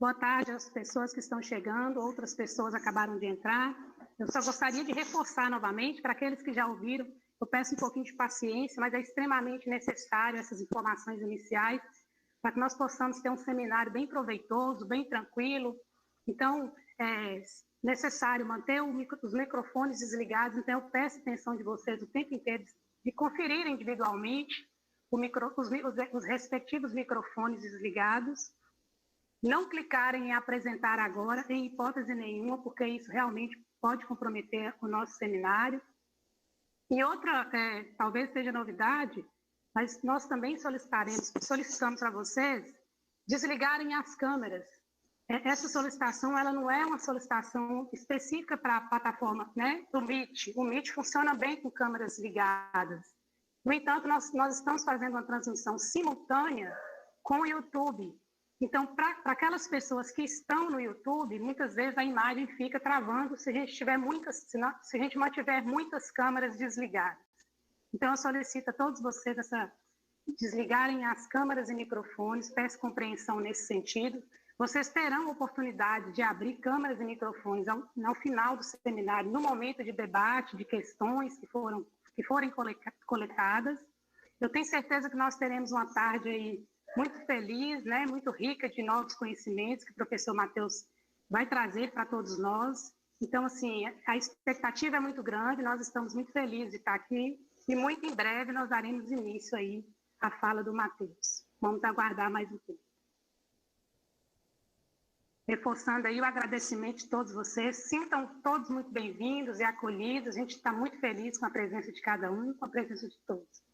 Boa tarde às pessoas que estão chegando, outras pessoas acabaram de entrar. Eu só gostaria de reforçar novamente, para aqueles que já ouviram, eu peço um pouquinho de paciência, mas é extremamente necessário essas informações iniciais, para que nós possamos ter um seminário bem proveitoso, bem tranquilo. Então, é necessário manter os microfones desligados, então eu peço atenção de vocês o tempo inteiro, de conferir individualmente os respectivos microfones desligados, não clicarem em apresentar agora, em hipótese nenhuma, porque isso realmente pode comprometer o nosso seminário. E outra, talvez seja novidade, mas nós também solicitamos para vocês desligarem as câmeras. Essa solicitação, ela não é uma solicitação específica para a plataforma, né, do Meet. O Meet funciona bem com câmeras ligadas. No entanto, nós estamos fazendo uma transmissão simultânea com o YouTube. Então, para aquelas pessoas que estão no YouTube, muitas vezes a imagem fica travando se a gente mantiver muitas câmeras desligadas. Então, eu solicito a todos vocês desligarem as câmeras e microfones, peço compreensão nesse sentido. Vocês terão oportunidade de abrir câmeras e microfones ao final do seminário, no momento de debate, de questões que forem coletadas. Eu tenho certeza que nós teremos uma tarde aí muito feliz, né, muito rica de novos conhecimentos que o professor Matheus vai trazer para todos nós. Então, assim, a expectativa é muito grande, nós estamos muito felizes de estar aqui e muito em breve nós daremos início aí à fala do Matheus. Vamos aguardar mais um tempo. Reforçando aí o agradecimento de todos vocês, sintam todos muito bem-vindos e acolhidos, a gente está muito feliz com a presença de cada um, com a presença de todos.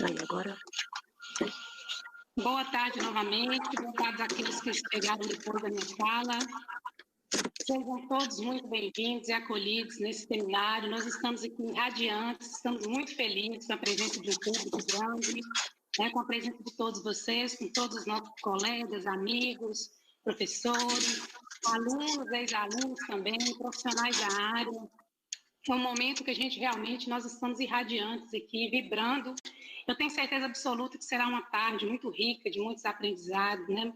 Aí, agora... Boa tarde novamente, boa tarde àqueles que chegaram depois da minha fala. Sejam todos muito bem-vindos e acolhidos nesse seminário. Nós estamos aqui radiantes, estamos muito felizes com a presença de um público grande, né, com a presença de todos vocês, com todos os nossos colegas, amigos, professores, alunos, ex-alunos também, profissionais da área. É um momento que a gente realmente, nós estamos irradiantes aqui, vibrando. Eu tenho certeza absoluta que será uma tarde muito rica, de muitos aprendizados, né?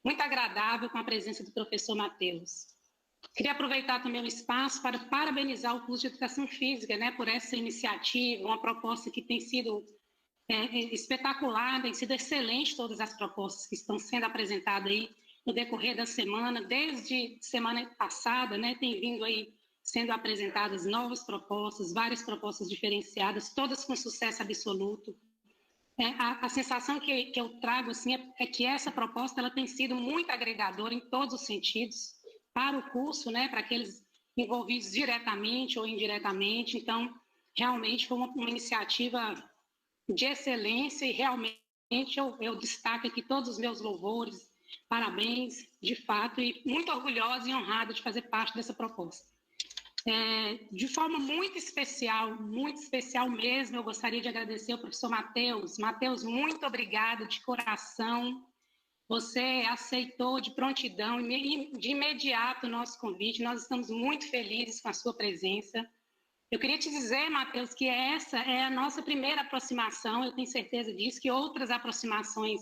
Muito agradável com a presença do professor Matheus. Queria aproveitar também o espaço para parabenizar o curso de Educação Física, né, por essa iniciativa, uma proposta que tem sido espetacular, tem sido excelente todas as propostas que estão sendo apresentadas aí no decorrer da semana, desde semana passada, né, tem vindo aí sendo apresentadas novas propostas, várias propostas diferenciadas, todas com sucesso absoluto. A sensação que eu trago assim, é que essa proposta ela tem sido muito agregadora em todos os sentidos para o curso, né, para aqueles envolvidos diretamente ou indiretamente. Então, realmente foi uma iniciativa de excelência e realmente eu destaco aqui todos os meus louvores, parabéns, de fato, e muito orgulhosa e honrada de fazer parte dessa proposta. De forma muito especial mesmo, eu gostaria de agradecer ao professor Matheus. Matheus, muito obrigada de coração. Você aceitou de prontidão e de imediato o nosso convite. Nós estamos muito felizes com a sua presença. Eu queria te dizer, Matheus, que essa é a nossa primeira aproximação. Eu tenho certeza disso, que outras aproximações,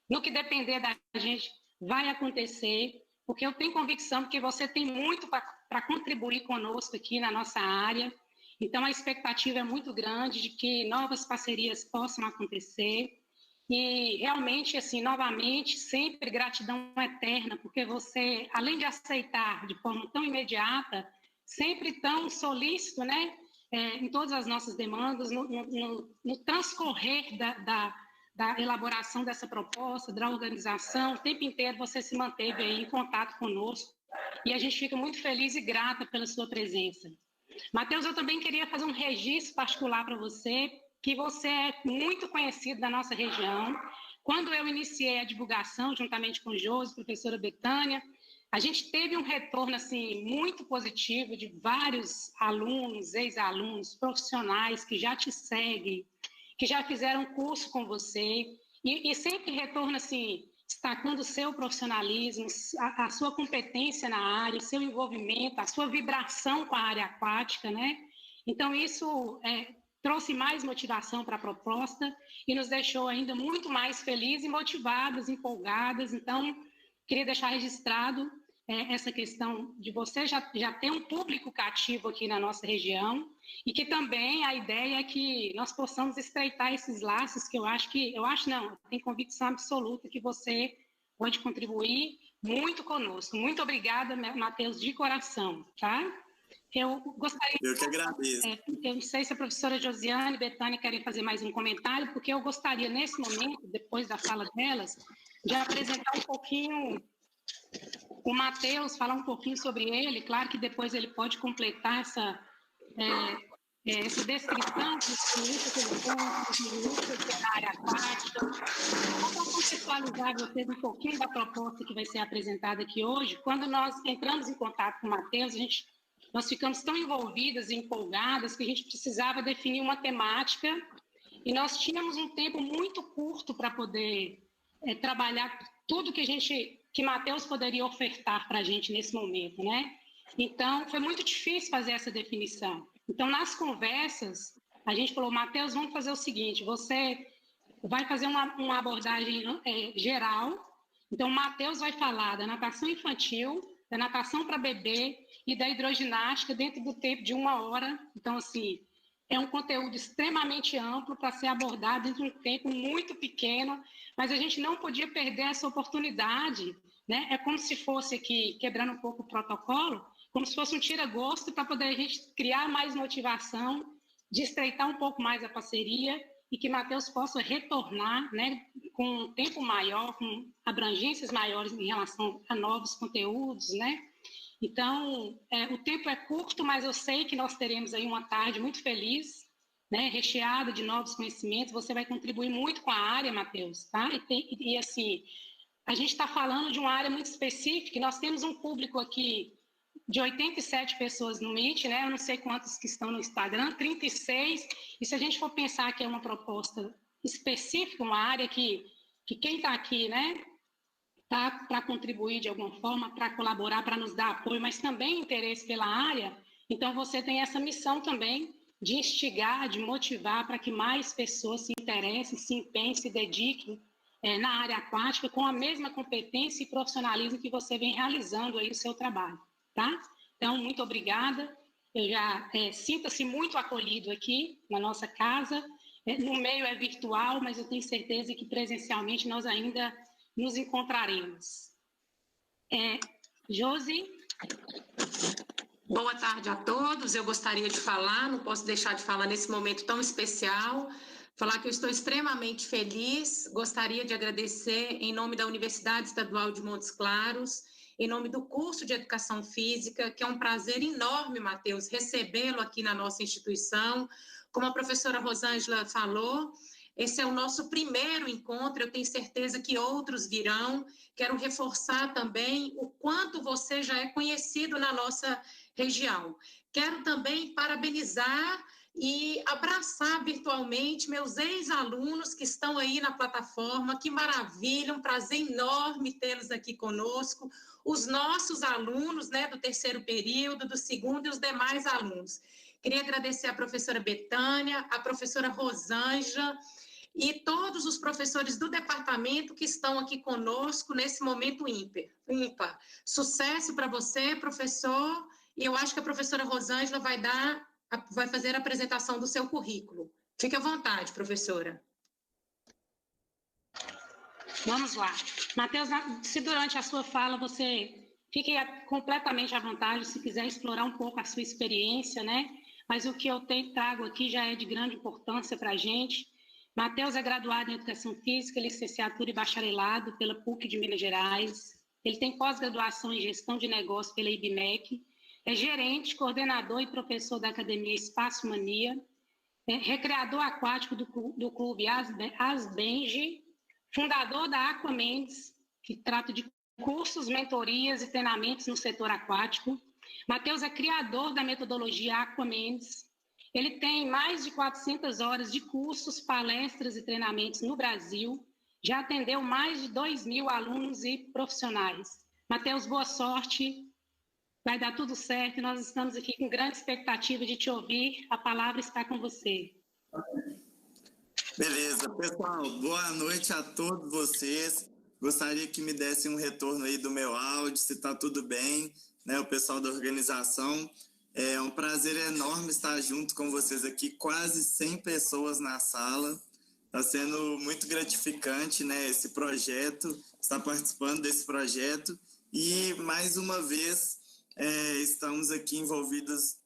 no que depender da gente, vai acontecer, porque eu tenho convicção que você tem muito para contribuir conosco aqui na nossa área. Então, a expectativa é muito grande de que novas parcerias possam acontecer. E, realmente, assim, novamente, sempre gratidão eterna, porque você, além de aceitar de forma tão imediata, sempre tão solícito, né, em todas as nossas demandas, no transcorrer da elaboração dessa proposta, da organização, o tempo inteiro você se manteve aí em contato conosco e a gente fica muito feliz e grata pela sua presença. Matheus, eu também queria fazer um registro particular para você, que você é muito conhecido da nossa região. Quando eu iniciei a divulgação, juntamente com o Josi, professora Betânia, a gente teve um retorno assim, muito positivo de vários alunos, ex-alunos, profissionais que já te seguem, que já fizeram curso com você, e sempre retorno assim, destacando o seu profissionalismo, a sua competência na área, o seu envolvimento, a sua vibração com a área aquática, né? Então, isso trouxe mais motivação para a proposta e nos deixou ainda muito mais felizes e motivadas, empolgadas. Então, queria deixar registrado essa questão de você já ter um público cativo aqui na nossa região e que também a ideia é que nós possamos estreitar esses laços que eu tenho convicção absoluta que você pode contribuir muito conosco. Muito obrigada, Matheus, de coração, tá? Eu gostaria... Eu que agradeço. Eu não sei se a professora Josiane e Betânia querem fazer mais um comentário, porque eu gostaria, nesse momento, depois da fala delas, de apresentar um pouquinho o Matheus, falar um pouquinho sobre ele. Claro que depois ele pode completar essa descrição do experiência que ele tem, da área aquática. Só para contextualizar vocês um pouquinho da proposta que vai ser apresentada aqui hoje, quando nós entramos em contato com o Matheus, nós ficamos tão envolvidas e empolgadas que a gente precisava definir uma temática e nós tínhamos um tempo muito curto para poder trabalhar tudo que Matheus poderia ofertar para a gente nesse momento, né? Então, foi muito difícil fazer essa definição. Então, nas conversas, a gente falou, Matheus, vamos fazer o seguinte, você vai fazer uma abordagem geral. Então, o Matheus vai falar da natação infantil, da natação para bebê e da hidroginástica dentro do tempo de 1 hora. Então, assim, é um conteúdo extremamente amplo para ser abordado dentro de um tempo muito pequeno, mas a gente não podia perder essa oportunidade, né? É como se fosse aqui, quebrando um pouco o protocolo, como se fosse um tira-gosto para poder a gente criar mais motivação, de estreitar um pouco mais a parceria e que Matheus possa retornar, né, com um tempo maior, com abrangências maiores em relação a novos conteúdos, né? Então, o tempo é curto, mas eu sei que nós teremos aí uma tarde muito feliz né, recheada de novos conhecimentos, você vai contribuir muito com a área, Matheus, tá? E assim, a gente está falando de uma área muito específica, e nós temos um público aqui de 87 pessoas no Meet, né? Eu não sei quantos que estão no Instagram, 36, e se a gente for pensar que é uma proposta específica, uma área que quem está aqui, né, tá para contribuir de alguma forma, para colaborar, para nos dar apoio, mas também interesse pela área, então você tem essa missão também de instigar, de motivar para que mais pessoas se interessem, se empenhem, se dediquem na área aquática com a mesma competência e profissionalismo que você vem realizando aí o seu trabalho, tá? Então, muito obrigada. Eu já sinta-se muito acolhido aqui na nossa casa. No meio é virtual, mas eu tenho certeza que presencialmente nós ainda nos encontraremos. Josi? Boa tarde a todos. Eu gostaria de falar, não posso deixar de falar nesse momento tão especial, falar que eu estou extremamente feliz. Gostaria de agradecer em nome da Universidade Estadual de Montes Claros, em nome do curso de Educação Física, que é um prazer enorme, Matheus, recebê-lo aqui na nossa instituição. Como a professora Rosângela falou, esse é o nosso primeiro encontro, eu tenho certeza que outros virão. Quero reforçar também o quanto você já é conhecido na nossa região. Quero também parabenizar e abraçar virtualmente meus ex-alunos que estão aí na plataforma. Que maravilha, um prazer enorme tê-los aqui conosco. Os nossos alunos, né, do terceiro período, do segundo e os demais alunos. Queria agradecer à professora Betânia, à professora Rosângela e todos os professores do departamento que estão aqui conosco nesse momento ímpar. Sucesso para você, professor, e eu acho que a professora Rosângela vai fazer a apresentação do seu currículo. Fique à vontade, professora. Vamos lá. Matheus, se durante a sua fala você fique completamente à vontade, se quiser explorar um pouco a sua experiência, né? Mas o que eu trago aqui já é de grande importância para a gente. Matheus é graduado em Educação Física, licenciatura e bacharelado pela PUC de Minas Gerais. Ele tem pós-graduação em Gestão de Negócios pela IBMEC. É gerente, coordenador e professor da Academia Espaço Mania. É recreador aquático do Clube Asbenge. Fundador da Aqua Mendes, que trata de cursos, mentorias e treinamentos no setor aquático. Matheus é criador da metodologia Aqua Mendes. Ele tem mais de 400 horas de cursos, palestras e treinamentos no Brasil. Já atendeu mais de 2.000 alunos e profissionais. Matheus, boa sorte. Vai dar tudo certo e nós estamos aqui com grande expectativa de te ouvir. A palavra está com você. Beleza, pessoal, boa noite a todos vocês. Gostaria que me dessem um retorno aí do meu áudio, se está tudo bem, né? O pessoal da organização. É um prazer enorme estar junto com vocês aqui, quase 100 pessoas na sala. Está sendo muito gratificante, né, esse projeto, estar participando desse projeto. E, mais uma vez, estamos aqui envolvidos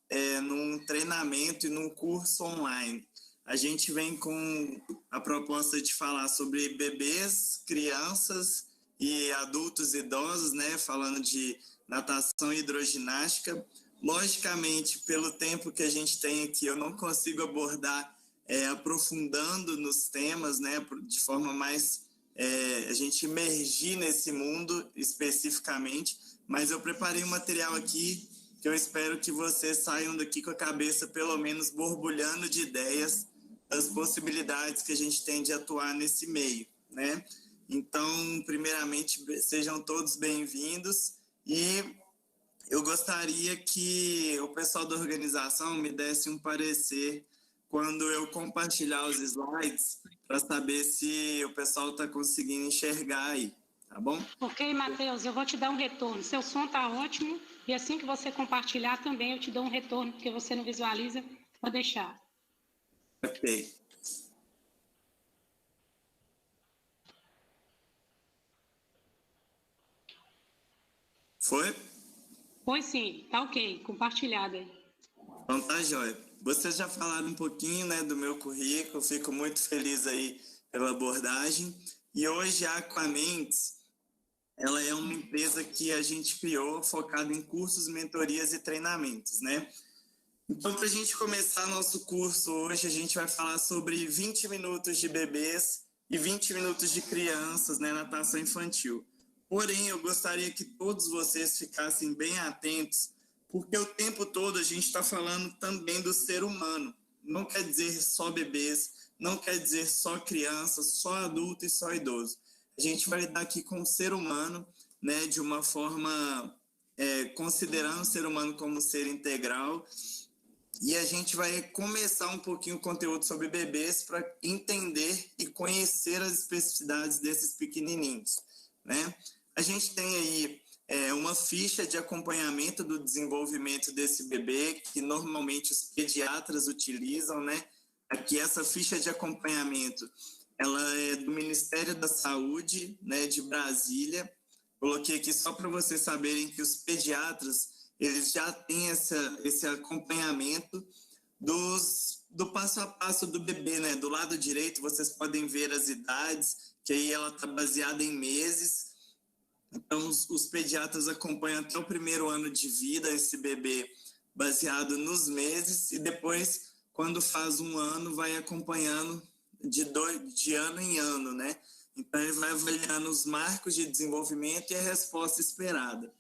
num treinamento e num curso online. A gente vem com a proposta de falar sobre bebês, crianças e adultos idosos, né, falando de natação e hidroginástica. Logicamente, pelo tempo que a gente tem aqui, eu não consigo abordar aprofundando nos temas, né, de forma mais a gente emergir nesse mundo especificamente, mas eu preparei um material aqui que eu espero que vocês saiam daqui com a cabeça pelo menos borbulhando de ideias das possibilidades que a gente tem de atuar nesse meio, né? Então, primeiramente, sejam todos bem-vindos e eu gostaria que o pessoal da organização me desse um parecer quando eu compartilhar os slides para saber se o pessoal está conseguindo enxergar aí, tá bom? Ok, Matheus, eu vou te dar um retorno. Seu som está ótimo e assim que você compartilhar também eu te dou um retorno, porque você não visualiza, pode deixar. Ok. Foi? Foi sim, tá ok, compartilhado aí. Então tá, joia. Vocês já falaram um pouquinho, né, do meu currículo, fico muito feliz aí pela abordagem. E hoje a Aquamentes, ela é uma empresa que a gente criou focada em cursos, mentorias e treinamentos, né? Então, para a gente começar nosso curso hoje, a gente vai falar sobre 20 minutos de bebês e 20 minutos de crianças, né, natação infantil. Porém, eu gostaria que todos vocês ficassem bem atentos, porque o tempo todo a gente está falando também do ser humano. Não quer dizer só bebês, não quer dizer só crianças, só adulto e só idoso. A gente vai lidar aqui com o ser humano, né, de uma forma, considerando o ser humano como ser integral. E a gente vai começar um pouquinho o conteúdo sobre bebês para entender e conhecer as especificidades desses pequenininhos, né? A gente tem aí uma ficha de acompanhamento do desenvolvimento desse bebê, que normalmente os pediatras utilizam, né? Aqui essa ficha de acompanhamento, ela é do Ministério da Saúde, né, de Brasília. Coloquei aqui só para vocês saberem que os pediatras eles já têm esse acompanhamento do passo a passo do bebê, né? Do lado direito vocês podem ver as idades, que aí ela está baseada em meses. Então, os pediatras acompanham até o primeiro ano de vida esse bebê baseado nos meses, e depois, quando faz um ano, vai acompanhando de ano em ano, né? Então, ele vai avaliando os marcos de desenvolvimento e a resposta esperada.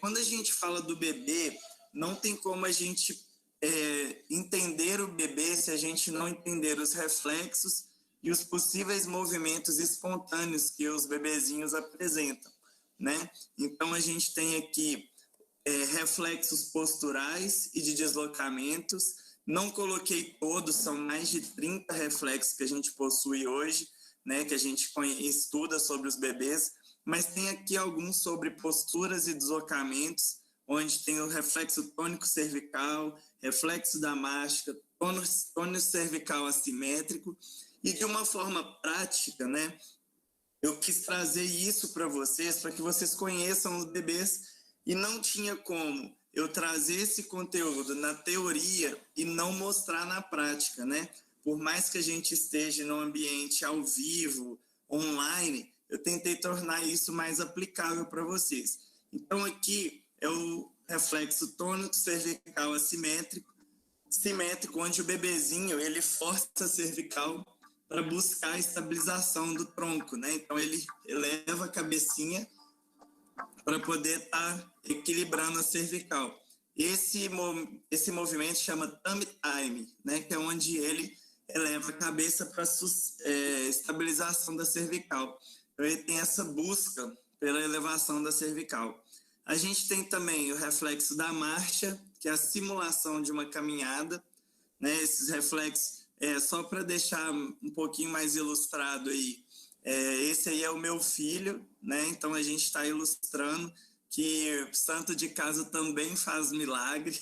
Quando a gente fala do bebê, não tem como a gente entender o bebê se a gente não entender os reflexos e os possíveis movimentos espontâneos que os bebezinhos apresentam, né? Então, a gente tem aqui reflexos posturais e de deslocamentos. Não coloquei todos, são mais de 30 reflexos que a gente possui hoje, né? Que a gente estuda sobre os bebês, mas tem aqui alguns sobre posturas e deslocamentos, onde tem o reflexo tônico cervical, reflexo da máscara, tônus cervical assimétrico, e de uma forma prática, né, eu quis trazer isso para vocês, para que vocês conheçam os bebês, e não tinha como eu trazer esse conteúdo na teoria e não mostrar na prática, né? Por mais que a gente esteja no ambiente ao vivo, online, eu tentei tornar isso mais aplicável para vocês. Então, aqui é o reflexo tônico cervical assimétrico, simétrico, onde o bebezinho ele força a cervical para buscar a estabilização do tronco, né? Então, ele eleva a cabecinha para poder estar equilibrando a cervical. Esse movimento chama tummy time, né? Que é onde ele eleva a cabeça para estabilização da cervical. Então, ele tem essa busca pela elevação da cervical. A gente tem também o reflexo da marcha, que é a simulação de uma caminhada, né? Esses reflexos, só para deixar um pouquinho mais ilustrado aí, esse aí é o meu filho, né? Então a gente está ilustrando que santo de casa também faz milagre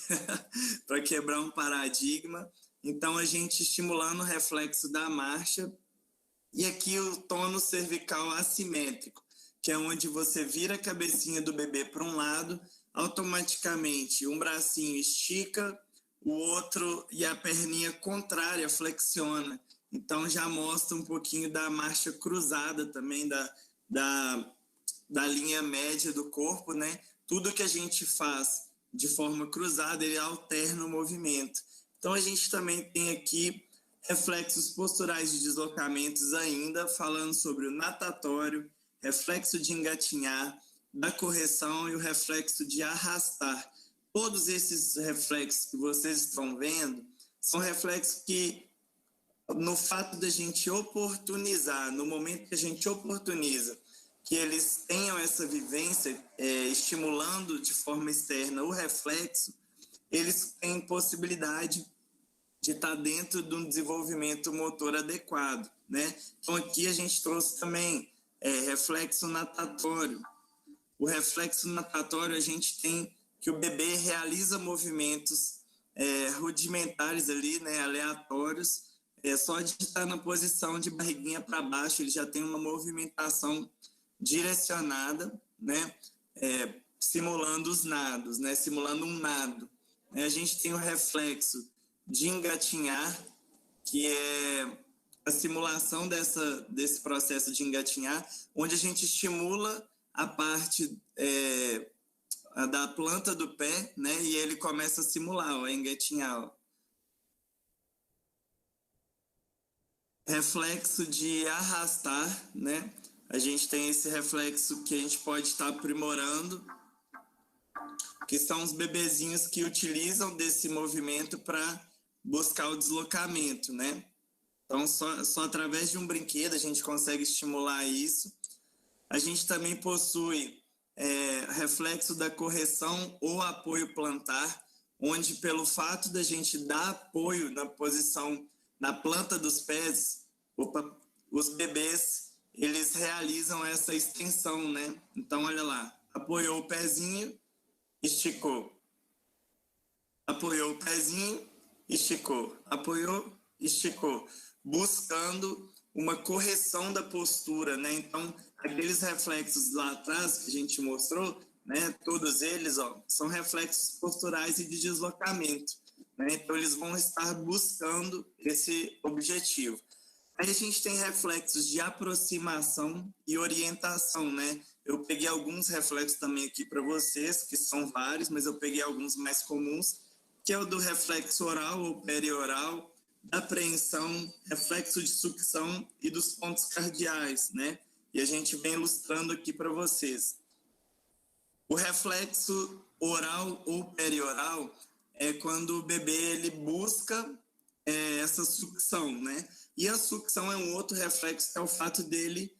para quebrar um paradigma. Então a gente estimulando o reflexo da marcha, e aqui o tônus cervical assimétrico, que é onde você vira a cabecinha do bebê para um lado, automaticamente um bracinho estica, o outro e a perninha contrária flexiona. Então já mostra um pouquinho da marcha cruzada também, da linha média do corpo, né? Tudo que a gente faz de forma cruzada, ele alterna o movimento. Então a gente também tem aqui reflexos posturais de deslocamentos ainda, falando sobre o natatório, reflexo de engatinhar, da correção e o reflexo de arrastar. Todos esses reflexos que vocês estão vendo são reflexos que, no fato da gente oportunizar, no momento que a gente oportuniza, que eles tenham essa vivência, estimulando de forma externa o reflexo, eles têm possibilidade de estar dentro de um desenvolvimento motor adequado, né? Então, aqui a gente trouxe também reflexo natatório. O reflexo natatório, a gente tem que o bebê realiza movimentos rudimentares ali, né, aleatórios, só de estar na posição de barriguinha para baixo, ele já tem uma movimentação direcionada, né, simulando os nados, né, simulando um nado. A gente tem o reflexo de engatinhar, que é a simulação desse processo de engatinhar, onde a gente estimula a parte da planta do pé, né? E ele começa a simular, a engatinhar. Ó. Reflexo de arrastar, né? A gente tem esse reflexo que a gente pode estar aprimorando, que são os bebezinhos que utilizam desse movimento para buscar o deslocamento, né? Então, só através de um brinquedo a gente consegue estimular isso. A gente também possui reflexo da correção ou apoio plantar, onde pelo fato da gente dar apoio na posição, na planta dos pés, os bebês, eles realizam essa extensão, né? Então, olha lá, apoiou o pezinho, esticou. Apoiou o pezinho, esticou. Apoiou, esticou. Buscando uma correção da postura, né? Então, aqueles reflexos lá atrás que a gente mostrou, né? Todos eles, ó, são reflexos posturais e de deslocamento, né? Então, eles vão estar buscando esse objetivo. Aí a gente tem reflexos de aproximação e orientação, né? Eu peguei alguns reflexos também aqui para vocês, que são vários, mas eu peguei alguns mais comuns, que é o do reflexo oral ou perioral, da apreensão, reflexo de sucção e dos pontos cardeais, né? E a gente vem ilustrando aqui para vocês. O reflexo oral ou perioral é quando o bebê ele busca essa sucção, né? E a sucção é um outro reflexo, que é o fato dele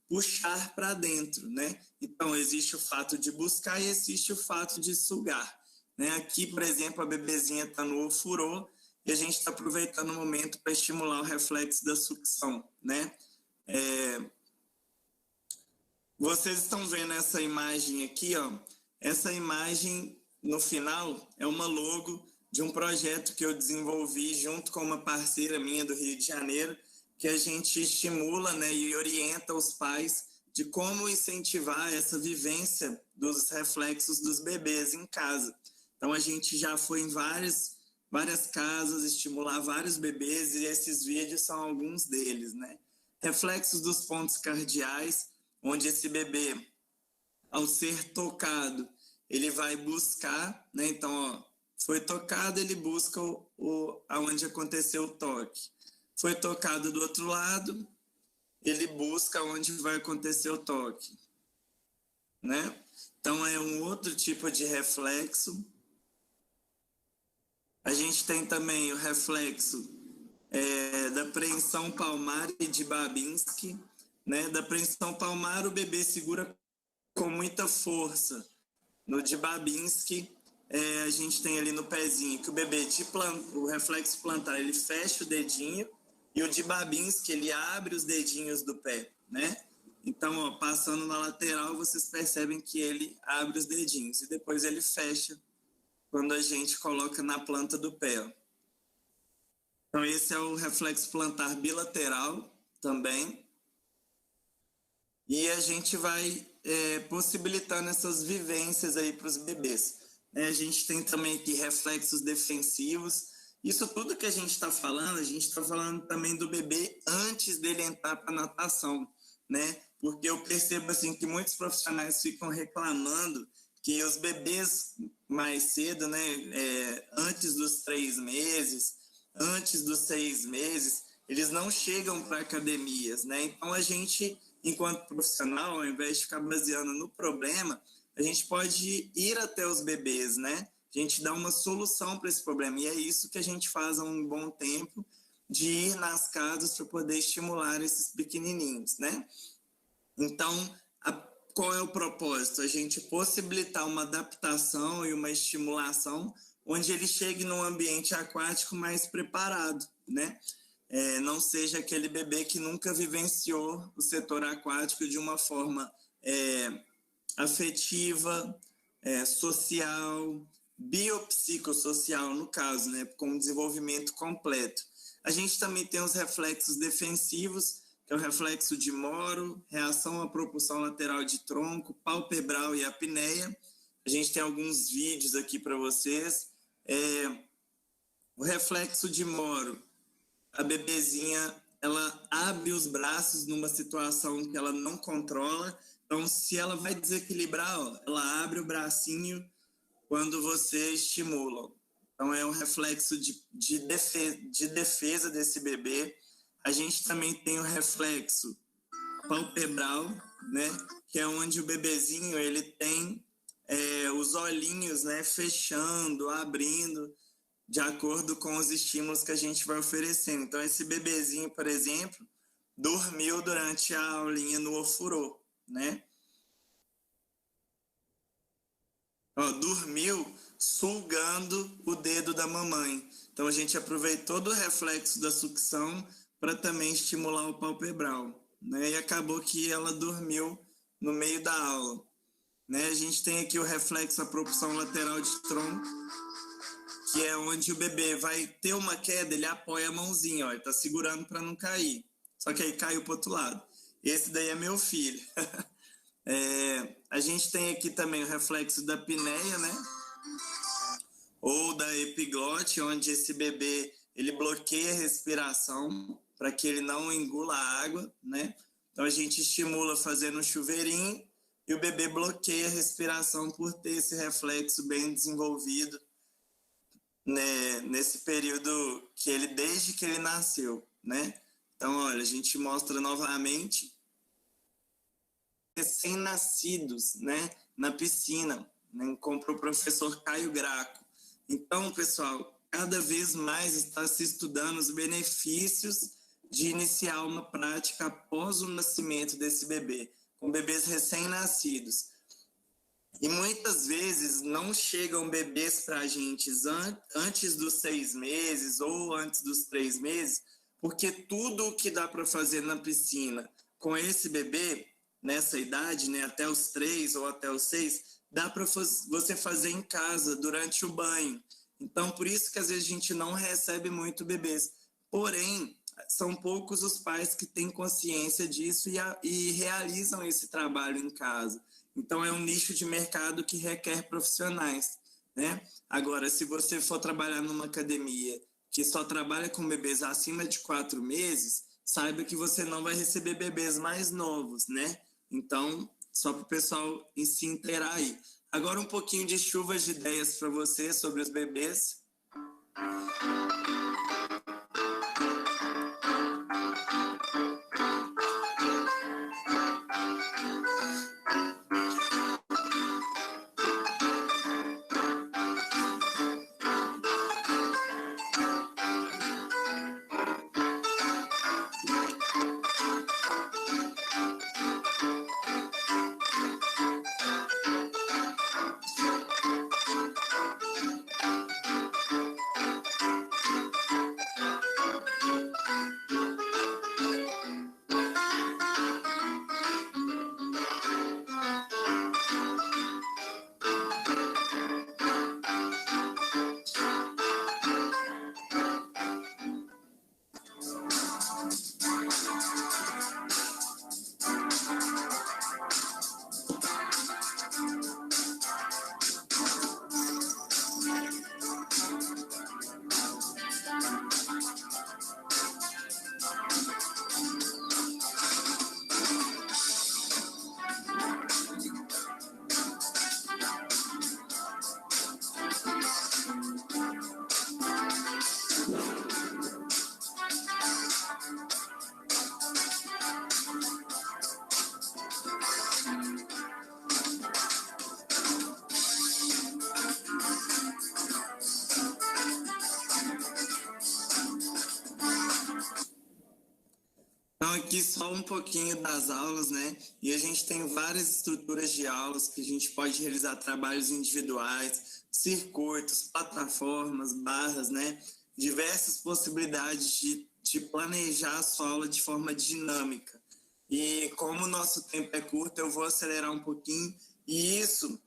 puxar para dentro, né? Então, existe o fato de buscar e existe o fato de sugar, né? Aqui, por exemplo, a bebezinha está no ofurô e a gente está aproveitando o momento para estimular o reflexo da sucção, né? Vocês estão vendo essa imagem aqui, ó? Essa imagem, no final, é uma logo de um projeto que eu desenvolvi junto com uma parceira minha do Rio de Janeiro, que a gente estimula, né, e orienta os pais de como incentivar essa vivência dos reflexos dos bebês em casa. Então, a gente já foi em várias casas estimular vários bebês e esses vídeos são alguns deles, né? Reflexos dos pontos cardeais, onde esse bebê, ao ser tocado, ele vai buscar, né? Então, ó, foi tocado, ele busca aonde aconteceu o toque. Foi tocado do outro lado, ele busca onde vai acontecer o toque, né? Então, é um outro tipo de reflexo. A gente tem também o reflexo da preensão palmar e de Babinski, né? Da preensão palmar, o bebê segura com muita força. No de Babinski, a gente tem ali no pezinho que o bebê, o reflexo plantar, ele fecha o dedinho, e o de Babinski, ele abre os dedinhos do pé, né? Então, ó, passando na lateral, vocês percebem que ele abre os dedinhos, e depois ele fecha quando a gente coloca na planta do pé. Ó. Então, esse é o reflexo plantar bilateral também. E a gente vai possibilitando essas vivências aí para os bebês. A gente tem também aqui reflexos defensivos. Isso tudo que a gente está falando, a gente está falando também do bebê antes dele entrar para a natação, né? Porque eu percebo assim que muitos profissionais ficam reclamando que os bebês mais cedo, né, antes dos 3 meses, antes dos 6 meses, eles não chegam para academias, né? Então a gente, enquanto profissional, ao invés de ficar baseando no problema, a gente pode ir até os bebês, né? A gente dá uma solução para esse problema. E é isso que a gente faz há um bom tempo, de ir nas casas para poder estimular esses pequenininhos, né? Então, qual é o propósito? A gente possibilitar uma adaptação e uma estimulação onde ele chegue num ambiente aquático mais preparado, né? Não seja aquele bebê que nunca vivenciou o setor aquático de uma forma afetiva, social, biopsicossocial, no caso, né, com desenvolvimento completo. A gente também tem os reflexos defensivos, que é o reflexo de Moro, reação à propulsão lateral de tronco, palpebral e apneia. A gente tem alguns vídeos aqui para vocês. O reflexo de Moro, a bebezinha, ela abre os braços numa situação que ela não controla, Então, se ela vai desequilibrar, ó, ela abre o bracinho quando você estimula. Então, é um reflexo de defesa desse bebê. A gente também tem o reflexo palpebral, né? Que é onde o bebezinho ele tem os olhinhos, né? Fechando, abrindo, de acordo com os estímulos que a gente vai oferecendo. Então, esse bebezinho, por exemplo, dormiu durante a aulinha no ofurô, né? Ó, dormiu sugando o dedo da mamãe. Então, a gente aproveitou do reflexo da sucção para também estimular o palpebral, né? E acabou que ela dormiu no meio da aula, né? A gente tem aqui o reflexo, a propulsão lateral de tronco, que é onde o bebê vai ter uma queda, ele apoia a mãozinha, ó, ele está segurando para não cair. Só que aí caiu para o outro lado. Esse daí é meu filho. A gente tem aqui também o reflexo da apneia, né? Ou da epiglote, onde esse bebê ele bloqueia a respiração para que ele não engula a água, né? Então a gente estimula fazendo um chuveirinho e o bebê bloqueia a respiração por ter esse reflexo bem desenvolvido, né, nesse período que ele desde que ele nasceu, né? Então, olha, a gente mostra novamente recém-nascidos, né, na piscina, né, com o professor Caio Graco. Então, pessoal, cada vez mais está se estudando os benefícios de iniciar uma prática após o nascimento desse bebê, com bebês recém-nascidos. E muitas vezes não chegam bebês para a gente antes dos 6 meses ou antes dos 3 meses, porque tudo o que dá para fazer na piscina com esse bebê, nessa idade, né, até os 3 ou até os 6, dá para você fazer em casa durante o banho. Então, por isso que às vezes a gente não recebe muito bebês. Porém, são poucos os pais que têm consciência disso e realizam esse trabalho em casa. Então, é um nicho de mercado que requer profissionais, né? Agora, se você for trabalhar numa academia que só trabalha com bebês acima de 4 meses, saiba que você não vai receber bebês mais novos, né? Então, só para o pessoal se inteirar aí. Agora, um pouquinho de chuvas de ideias para você sobre os bebês. Então, aqui só um pouquinho das aulas, né? E a gente tem várias estruturas de aulas que a gente pode realizar trabalhos individuais, circuitos, plataformas, barras, né? Diversas possibilidades de planejar a sua aula de forma dinâmica. E como o nosso tempo é curto, eu vou acelerar um pouquinho. E isso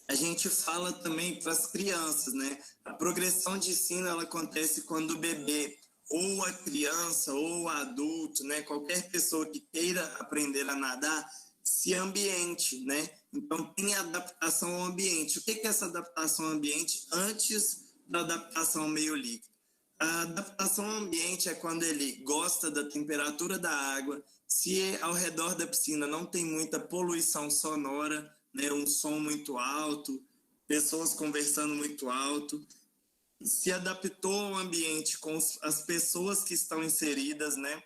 a gente fala também para as crianças, né? A progressão de ensino ela acontece quando o bebê ou a criança ou o adulto, né, qualquer pessoa que queira aprender a nadar, se ambiente, né? Então tem adaptação ao ambiente. O que é essa adaptação ao ambiente antes da adaptação ao meio líquido? A adaptação ao ambiente é quando ele gosta da temperatura da água, Se ao redor da piscina não tem muita poluição sonora, né, um som muito alto, pessoas conversando muito alto, se adaptou ao ambiente com as pessoas que estão inseridas, né?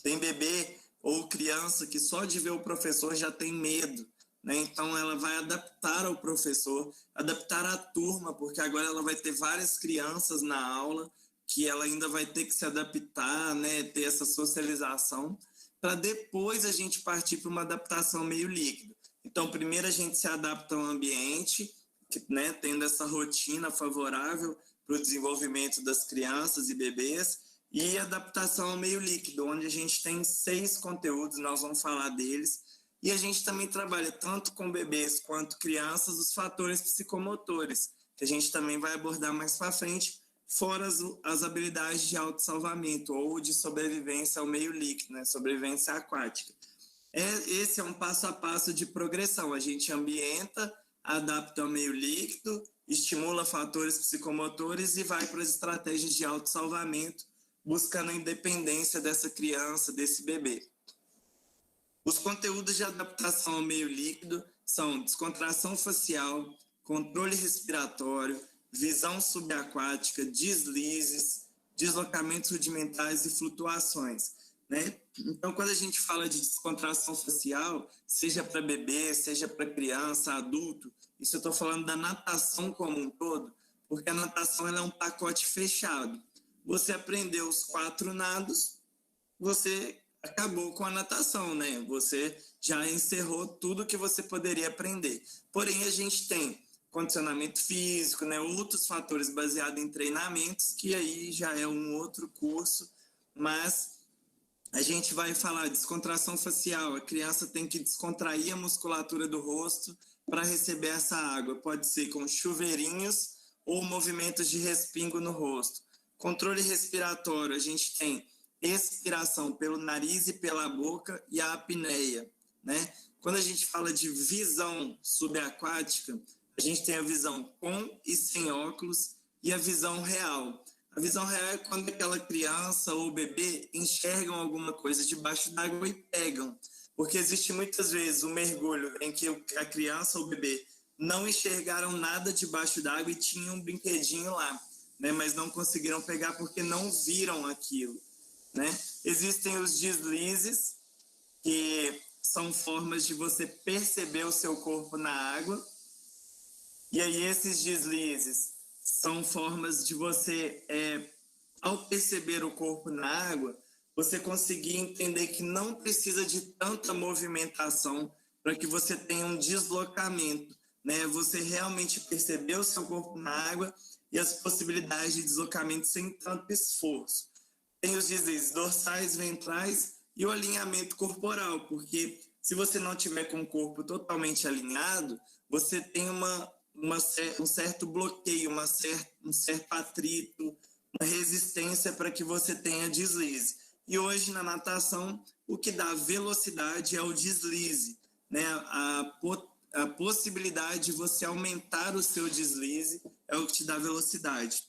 Tem bebê ou criança que só de ver o professor já tem medo, né? Então ela vai adaptar ao professor, adaptar à turma, porque agora ela vai ter várias crianças na aula que ela ainda vai ter que se adaptar, né? Ter essa socialização, para depois a gente partir para uma adaptação meio líquida. Então, primeiro a gente se adapta ao ambiente, né? Tendo essa rotina favorável para o desenvolvimento das crianças e bebês, e adaptação ao meio líquido, onde a gente tem 6 conteúdos, nós vamos falar deles, e a gente também trabalha tanto com bebês quanto crianças os fatores psicomotores, que a gente também vai abordar mais para frente, fora as habilidades de autossalvamento ou de sobrevivência ao meio líquido, né? Sobrevivência aquática. Esse é um passo a passo de progressão, a gente ambienta, adapta ao meio líquido, estimula fatores psicomotores e vai para as estratégias de autossalvamento, buscando a independência dessa criança, desse bebê. Os conteúdos de adaptação ao meio líquido são descontração facial, controle respiratório, visão subaquática, deslizes, deslocamentos rudimentares e flutuações, né? Então, quando a gente fala de descontração facial, seja para bebê, seja para criança, adulto, isso eu estou falando da natação como um todo, porque a natação ela é um pacote fechado. Você aprendeu os 4 nados, você acabou com a natação, né? Você já encerrou tudo que você poderia aprender. Porém, a gente tem condicionamento físico, né? Outros fatores baseados em treinamentos, que aí já é um outro curso, mas a gente vai falar de descontração facial. A criança tem que descontrair a musculatura do rosto para receber essa água. Pode ser com chuveirinhos ou movimentos de respingo no rosto. Controle respiratório, a gente tem expiração pelo nariz e pela boca e a apneia, né? Quando a gente fala de visão subaquática, a gente tem a visão com e sem óculos e a visão real. A visão real é quando aquela criança ou bebê enxergam alguma coisa debaixo d'água e pegam. Porque existe muitas vezes um mergulho em que a criança ou o bebê não enxergaram nada debaixo d'água e tinham um brinquedinho lá, né? Mas não conseguiram pegar porque não viram aquilo, né? Existem os deslizes, que são formas de você perceber o seu corpo na água. E aí esses deslizes são formas de você, ao perceber o corpo na água, você conseguir entender que não precisa de tanta movimentação para que você tenha um deslocamento, né? Você realmente perceber o seu corpo na água e as possibilidades de deslocamento sem tanto esforço. Tem os deslizes dorsais, ventrais e o alinhamento corporal, porque se você não tiver com o corpo totalmente alinhado, você tem um certo bloqueio, um certo atrito, uma resistência para que você tenha deslize. E hoje na natação, o que dá velocidade é o deslize, né? A possibilidade de você aumentar o seu deslize é o que te dá velocidade.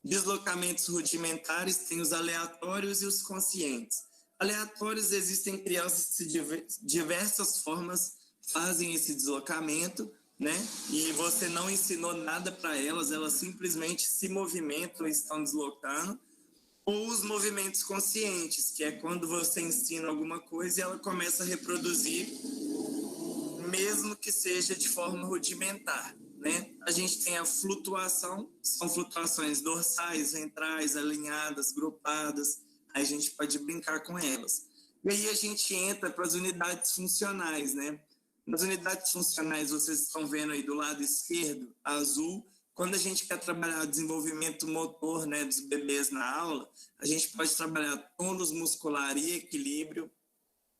Deslocamentos rudimentares tem os aleatórios e os conscientes. Aleatórios, existem crianças que de diversas formas fazem esse deslocamento, né? E você não ensinou nada para elas, elas simplesmente se movimentam e estão deslocando. Ou os movimentos conscientes, que é quando você ensina alguma coisa e ela começa a reproduzir, mesmo que seja de forma rudimentar, né? A gente tem a flutuação, são flutuações dorsais, ventrais, alinhadas, grupadas, aí a gente pode brincar com elas. E aí a gente entra para as unidades funcionais, né? Nas unidades funcionais, vocês estão vendo aí do lado esquerdo, azul. Quando a gente quer trabalhar desenvolvimento motor, né, dos bebês na aula, a gente pode trabalhar tônus muscular e equilíbrio,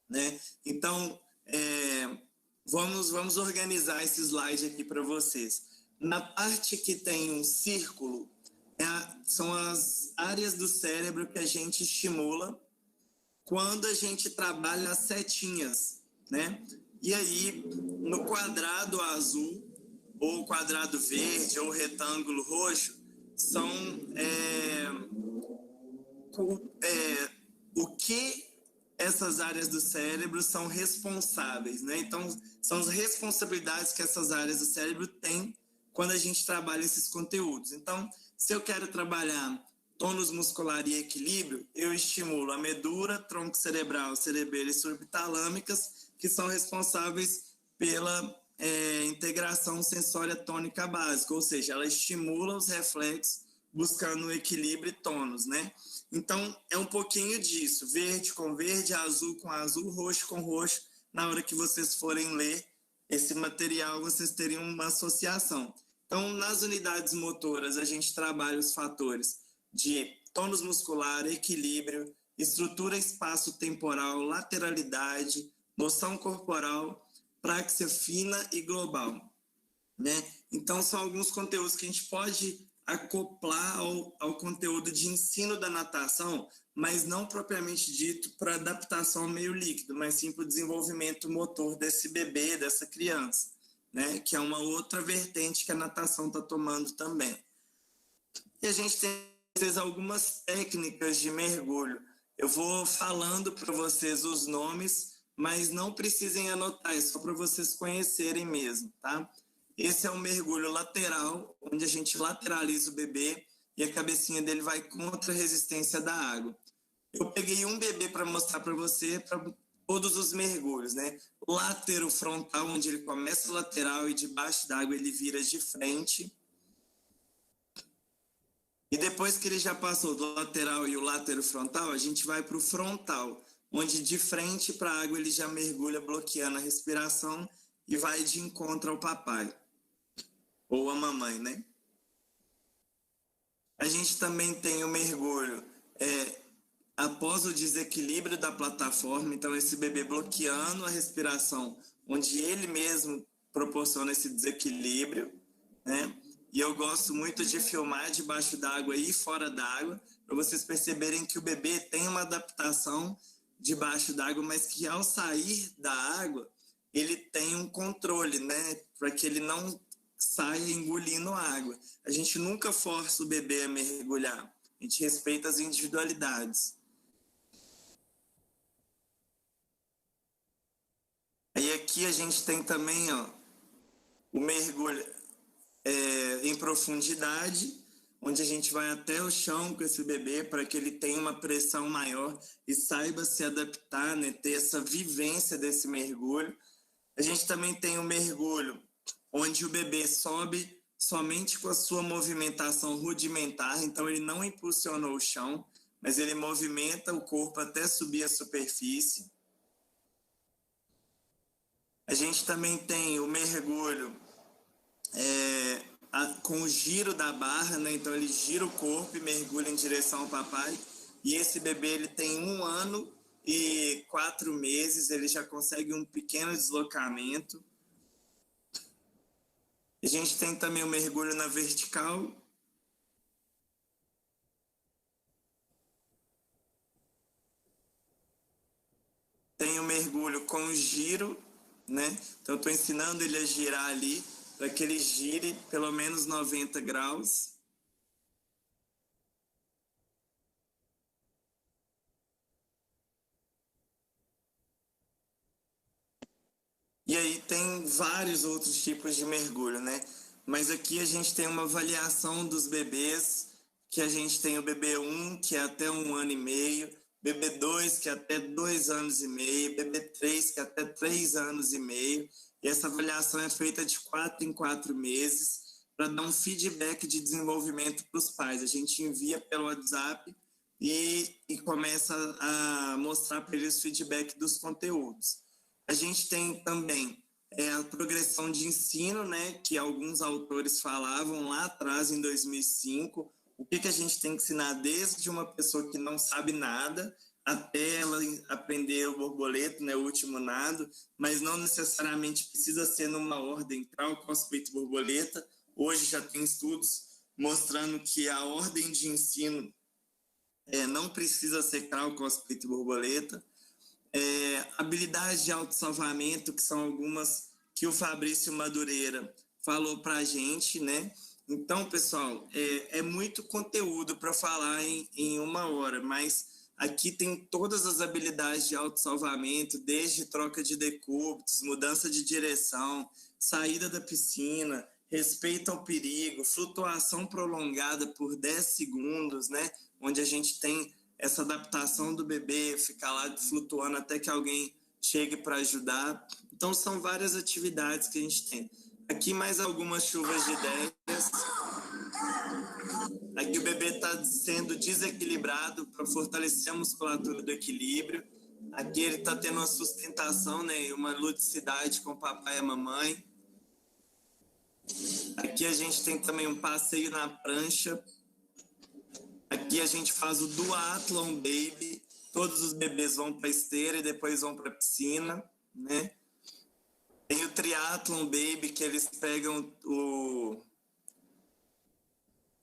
né? Então, vamos organizar esse slide aqui para vocês. Na parte que tem um círculo, são as áreas do cérebro que a gente estimula quando a gente trabalha as setinhas, né? E aí, no quadrado azul, ou quadrado verde, ou retângulo roxo, são o que essas áreas do cérebro são responsáveis, né? Então, são as responsabilidades que essas áreas do cérebro têm quando a gente trabalha esses conteúdos. Então, se eu quero trabalhar tônus muscular e equilíbrio, eu estimulo a medula, tronco cerebral, cerebelo e subtalâmicas, que são responsáveis pela integração sensória tônica básica, ou seja, ela estimula os reflexos buscando o equilíbrio e tônus, né? Então, é um pouquinho disso, verde com verde, azul com azul, roxo com roxo. Na hora que vocês forem ler esse material, vocês teriam uma associação. Então, nas unidades motoras, a gente trabalha os fatores de tônus muscular, equilíbrio, estrutura espaço-temporal, lateralidade, noção corporal, praxia fina e global, né? Então, são alguns conteúdos que a gente pode acoplar ao conteúdo de ensino da natação, mas não propriamente dito para adaptação ao meio líquido, mas sim para o desenvolvimento motor desse bebê, dessa criança, né? Que é uma outra vertente que a natação está tomando também. E a gente tem algumas técnicas de mergulho. Eu vou falando para vocês os nomes, mas não precisem anotar, é só para vocês conhecerem mesmo, tá? Esse é um mergulho lateral, onde a gente lateraliza o bebê e a cabecinha dele vai contra a resistência da água. Eu peguei um bebê para mostrar para você, para todos os mergulhos, né? Látero frontal, onde ele começa lateral e debaixo d'água ele vira de frente. E depois que ele já passou do lateral e o látero frontal, a gente vai para o frontal, onde de frente para a água ele já mergulha bloqueando a respiração e vai de encontro ao papai. Ou a mamãe, né? A gente também tem o mergulho após o desequilíbrio da plataforma, então esse bebê bloqueando a respiração, onde ele mesmo proporciona esse desequilíbrio, né? E eu gosto muito de filmar debaixo d'água e fora d'água, para vocês perceberem que o bebê tem uma adaptação debaixo d'água, mas que ao sair da água, ele tem um controle, né? Para que ele não saia engolindo água. A gente nunca força o bebê a mergulhar. A gente respeita as individualidades. Aí aqui a gente tem também, ó, o mergulho em profundidade, onde a gente vai até o chão com esse bebê para que ele tenha uma pressão maior e saiba se adaptar, né? Ter essa vivência desse mergulho. A gente também tem o mergulho onde o bebê sobe somente com a sua movimentação rudimentar, então ele não impulsionou o chão, mas ele movimenta o corpo até subir a superfície. A gente também tem o mergulho com o giro da barra, né? Então ele gira o corpo e mergulha em direção ao papai. E esse bebê ele tem 1 ano e 4 meses, ele já consegue um pequeno deslocamento. A gente tem também o mergulho na vertical. Tem o mergulho com giro, né? Então eu estou ensinando ele a girar ali, para que ele gire pelo menos 90 graus. E aí tem vários outros tipos de mergulho, né? Mas aqui a gente tem uma avaliação dos bebês, que a gente tem o bebê 1, que é até 1 ano e meio, bebê 2, que é até 2 anos e meio, bebê 3, que é até 3 anos e meio. E essa avaliação é feita de 4 em 4 meses, para dar um feedback de desenvolvimento para os pais. A gente envia pelo WhatsApp e começa a mostrar para eles o feedback dos conteúdos. A gente tem também a progressão de ensino, né, que alguns autores falavam lá atrás, em 2005, o que a gente tem que ensinar desde uma pessoa que não sabe nada até ela aprender o borboleta, né, o último nado, mas não necessariamente precisa ser numa ordem crawl, cross, peito, borboleta. Hoje já tem estudos mostrando que a ordem de ensino não precisa ser crawl, cross, peito e borboleta. Habilidades de autossalvamento, que são algumas que o Fabrício Madureira falou para a gente, né? Então, pessoal, é muito conteúdo para falar em 1 hora, mas Aqui tem todas as habilidades de autossalvamento, desde troca de decúbitos, mudança de direção, saída da piscina, respeito ao perigo, flutuação prolongada por 10 segundos, né? Onde a gente tem essa adaptação do bebê, ficar lá flutuando até que alguém chegue para ajudar. Então, são várias atividades que a gente tem. Aqui mais algumas chuvas de ideias. Aqui o bebê está sendo desequilibrado para fortalecer a musculatura do equilíbrio. Aqui ele está tendo uma sustentação, né, uma ludicidade com o papai e a mamãe. Aqui a gente tem também um passeio na prancha. Aqui a gente faz o duathlon baby. Todos os bebês vão para a esteira e depois vão para a piscina, né? Tem o triathlon baby, que eles pegam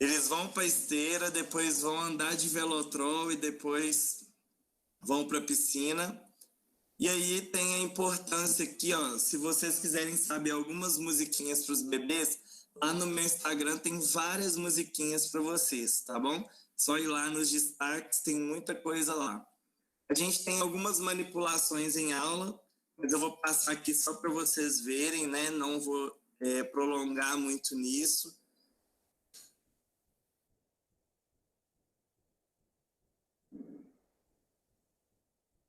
eles vão para a esteira, depois vão andar de velotrol e depois vão para a piscina. E aí tem a importância aqui, ó, se vocês quiserem saber algumas musiquinhas para os bebês, lá no meu Instagram tem várias musiquinhas para vocês, tá bom? Só ir lá nos destaques, tem muita coisa lá. A gente tem algumas manipulações em aula, mas eu vou passar aqui só para vocês verem, né? Não vou prolongar muito nisso.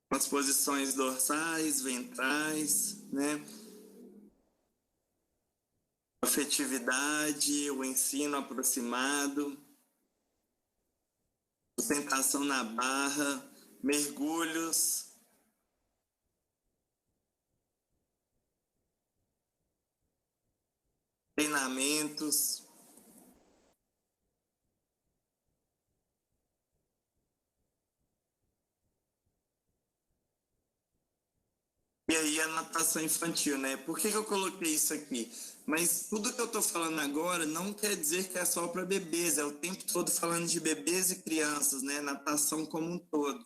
As posições dorsais, ventrais, né? Afetividade, o ensino aproximado, sustentação na barra, mergulhos, treinamentos. E aí a natação infantil, né? Por que eu coloquei isso aqui? Mas tudo que eu estou falando agora não quer dizer que é só para bebês, é o tempo todo falando de bebês e crianças, né? Natação como um todo.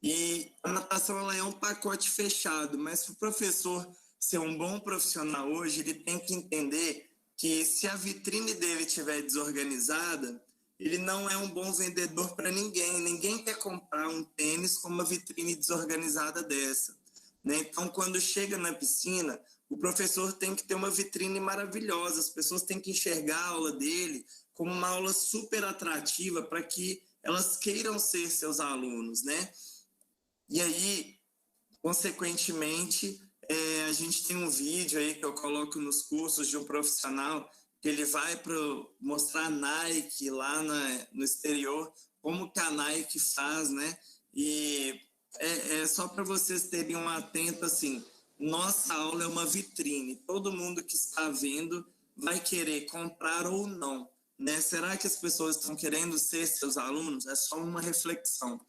E a natação ela é um pacote fechado, mas para o professor ser um bom profissional hoje, ele tem que entender que se a vitrine dele estiver desorganizada, ele não é um bom vendedor para ninguém. Ninguém quer comprar um tênis com uma vitrine desorganizada dessa. Né? Então, quando chega na piscina, o professor tem que ter uma vitrine maravilhosa, as pessoas têm que enxergar a aula dele como uma aula super atrativa para que elas queiram ser seus alunos, né? E aí, consequentemente, a gente tem um vídeo aí que eu coloco nos cursos de um profissional que ele vai para mostrar a Nike lá no exterior, como que a Nike faz, né? E é só para vocês terem um atento, assim, nossa aula é uma vitrine, todo mundo que está vendo vai querer comprar ou não, né? Será que as pessoas estão querendo ser seus alunos? É só uma reflexão.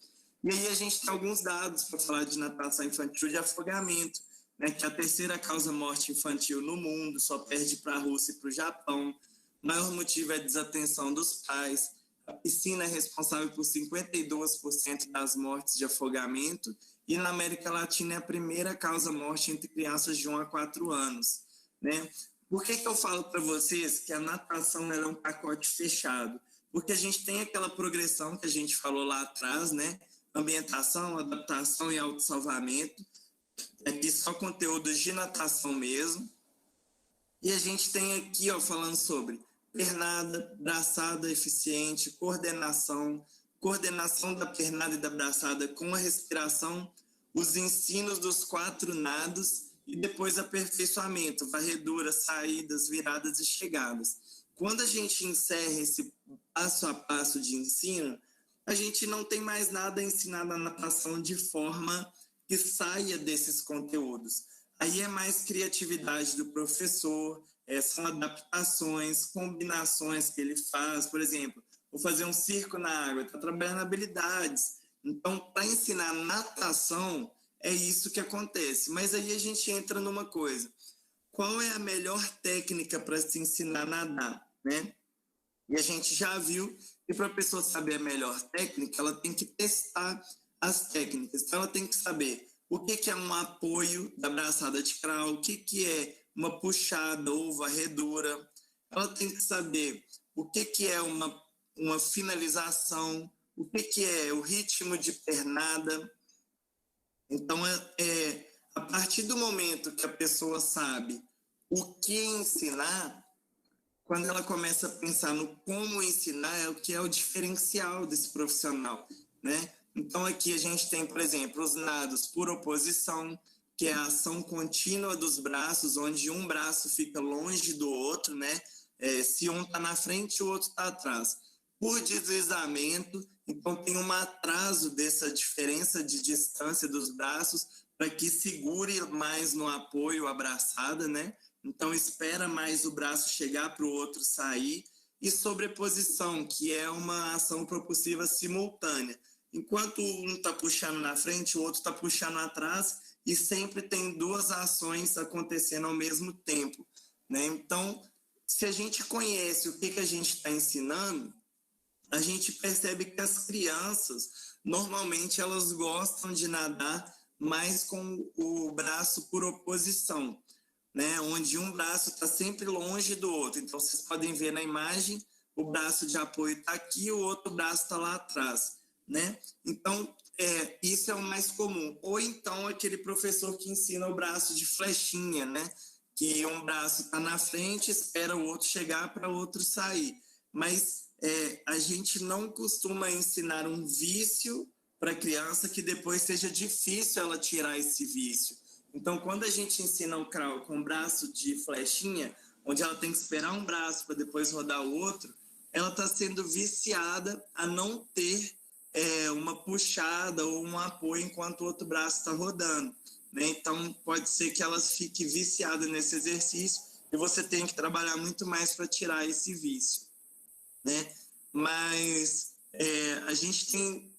E aí a gente tem alguns dados para falar de natação infantil de afogamento, né? Que é a terceira causa morte infantil no mundo, só perde para a Rússia e para o Japão. O maior motivo é a desatenção dos pais. A piscina é responsável por 52% das mortes de afogamento e na América Latina é a primeira causa-morte entre crianças de 1 a 4 anos. Né? Por que eu falo para vocês que a natação é um pacote fechado? Porque a gente tem aquela progressão que a gente falou lá atrás, né? Ambientação, adaptação e autossalvamento. Aqui só conteúdos de natação mesmo. E a gente tem aqui, ó, falando sobre pernada, braçada eficiente, coordenação da pernada e da braçada com a respiração, os ensinos dos 4 nados e depois aperfeiçoamento, varredura, saídas, viradas e chegadas. Quando a gente encerra esse passo a passo de ensino, a gente não tem mais nada a ensinar na natação de forma que saia desses conteúdos. Aí é mais criatividade do professor, são adaptações, combinações que ele faz. Por exemplo, vou fazer um circo na água, está trabalhando habilidades. Então, para ensinar natação, é isso que acontece. Mas aí a gente entra numa coisa. Qual é a melhor técnica para se ensinar a nadar? Né? E a gente já viu que para a pessoa saber a melhor técnica, ela tem que testar as técnicas. Então, ela tem que saber o que é um apoio da braçada de crawl, o que é uma puxada ou varredura. Ela tem que saber o que é uma finalização, o que é o ritmo de pernada. Então, a partir do momento que a pessoa sabe o que ensinar, quando ela começa a pensar no como ensinar, é o que é o diferencial desse profissional, né? Então, aqui a gente tem, por exemplo, os nados por oposição, que é a ação contínua dos braços, onde um braço fica longe do outro, né? Se um está na frente, o outro está atrás. Por deslizamento, então tem um atraso dessa diferença de distância dos braços para que segure mais no apoio, abraçada, né? Então, espera mais o braço chegar para o outro sair. E sobreposição, que é uma ação propulsiva simultânea. Enquanto um está puxando na frente, o outro está puxando atrás, e sempre tem duas ações acontecendo ao mesmo tempo, né? Então, se a gente conhece o que a gente está ensinando, a gente percebe que as crianças, normalmente, elas gostam de nadar mais com o braço por oposição, né? Onde um braço está sempre longe do outro. Então, vocês podem ver na imagem, o braço de apoio está aqui, o outro braço está lá atrás, né? Então, isso é o mais comum. Ou então, aquele professor que ensina o braço de flechinha, né? Que um braço está na frente, espera o outro chegar para o outro sair. Mas a gente não costuma ensinar um vício para a criança que depois seja difícil ela tirar esse vício. Então, quando a gente ensina o crawl com braço de flechinha, onde ela tem que esperar um braço para depois rodar o outro, ela está sendo viciada a não ter uma puxada ou um apoio enquanto o outro braço está rodando, né? Então, pode ser que ela fique viciada nesse exercício e você tem que trabalhar muito mais para tirar esse vício, né? Mas a gente tem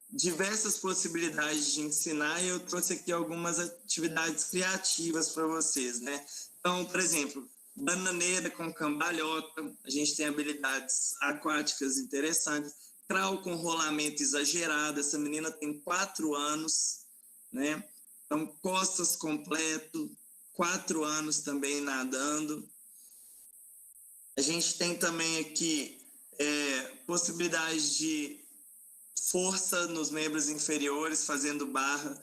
diversas possibilidades de ensinar e eu trouxe aqui algumas atividades criativas para vocês, né? Então, por exemplo, bananeira com cambalhota, a gente tem habilidades aquáticas interessantes, crawl com rolamento exagerado, essa menina tem 4 anos, né? Então, costas completo, 4 anos também nadando. A gente tem também aqui possibilidade de força nos membros inferiores, fazendo barra,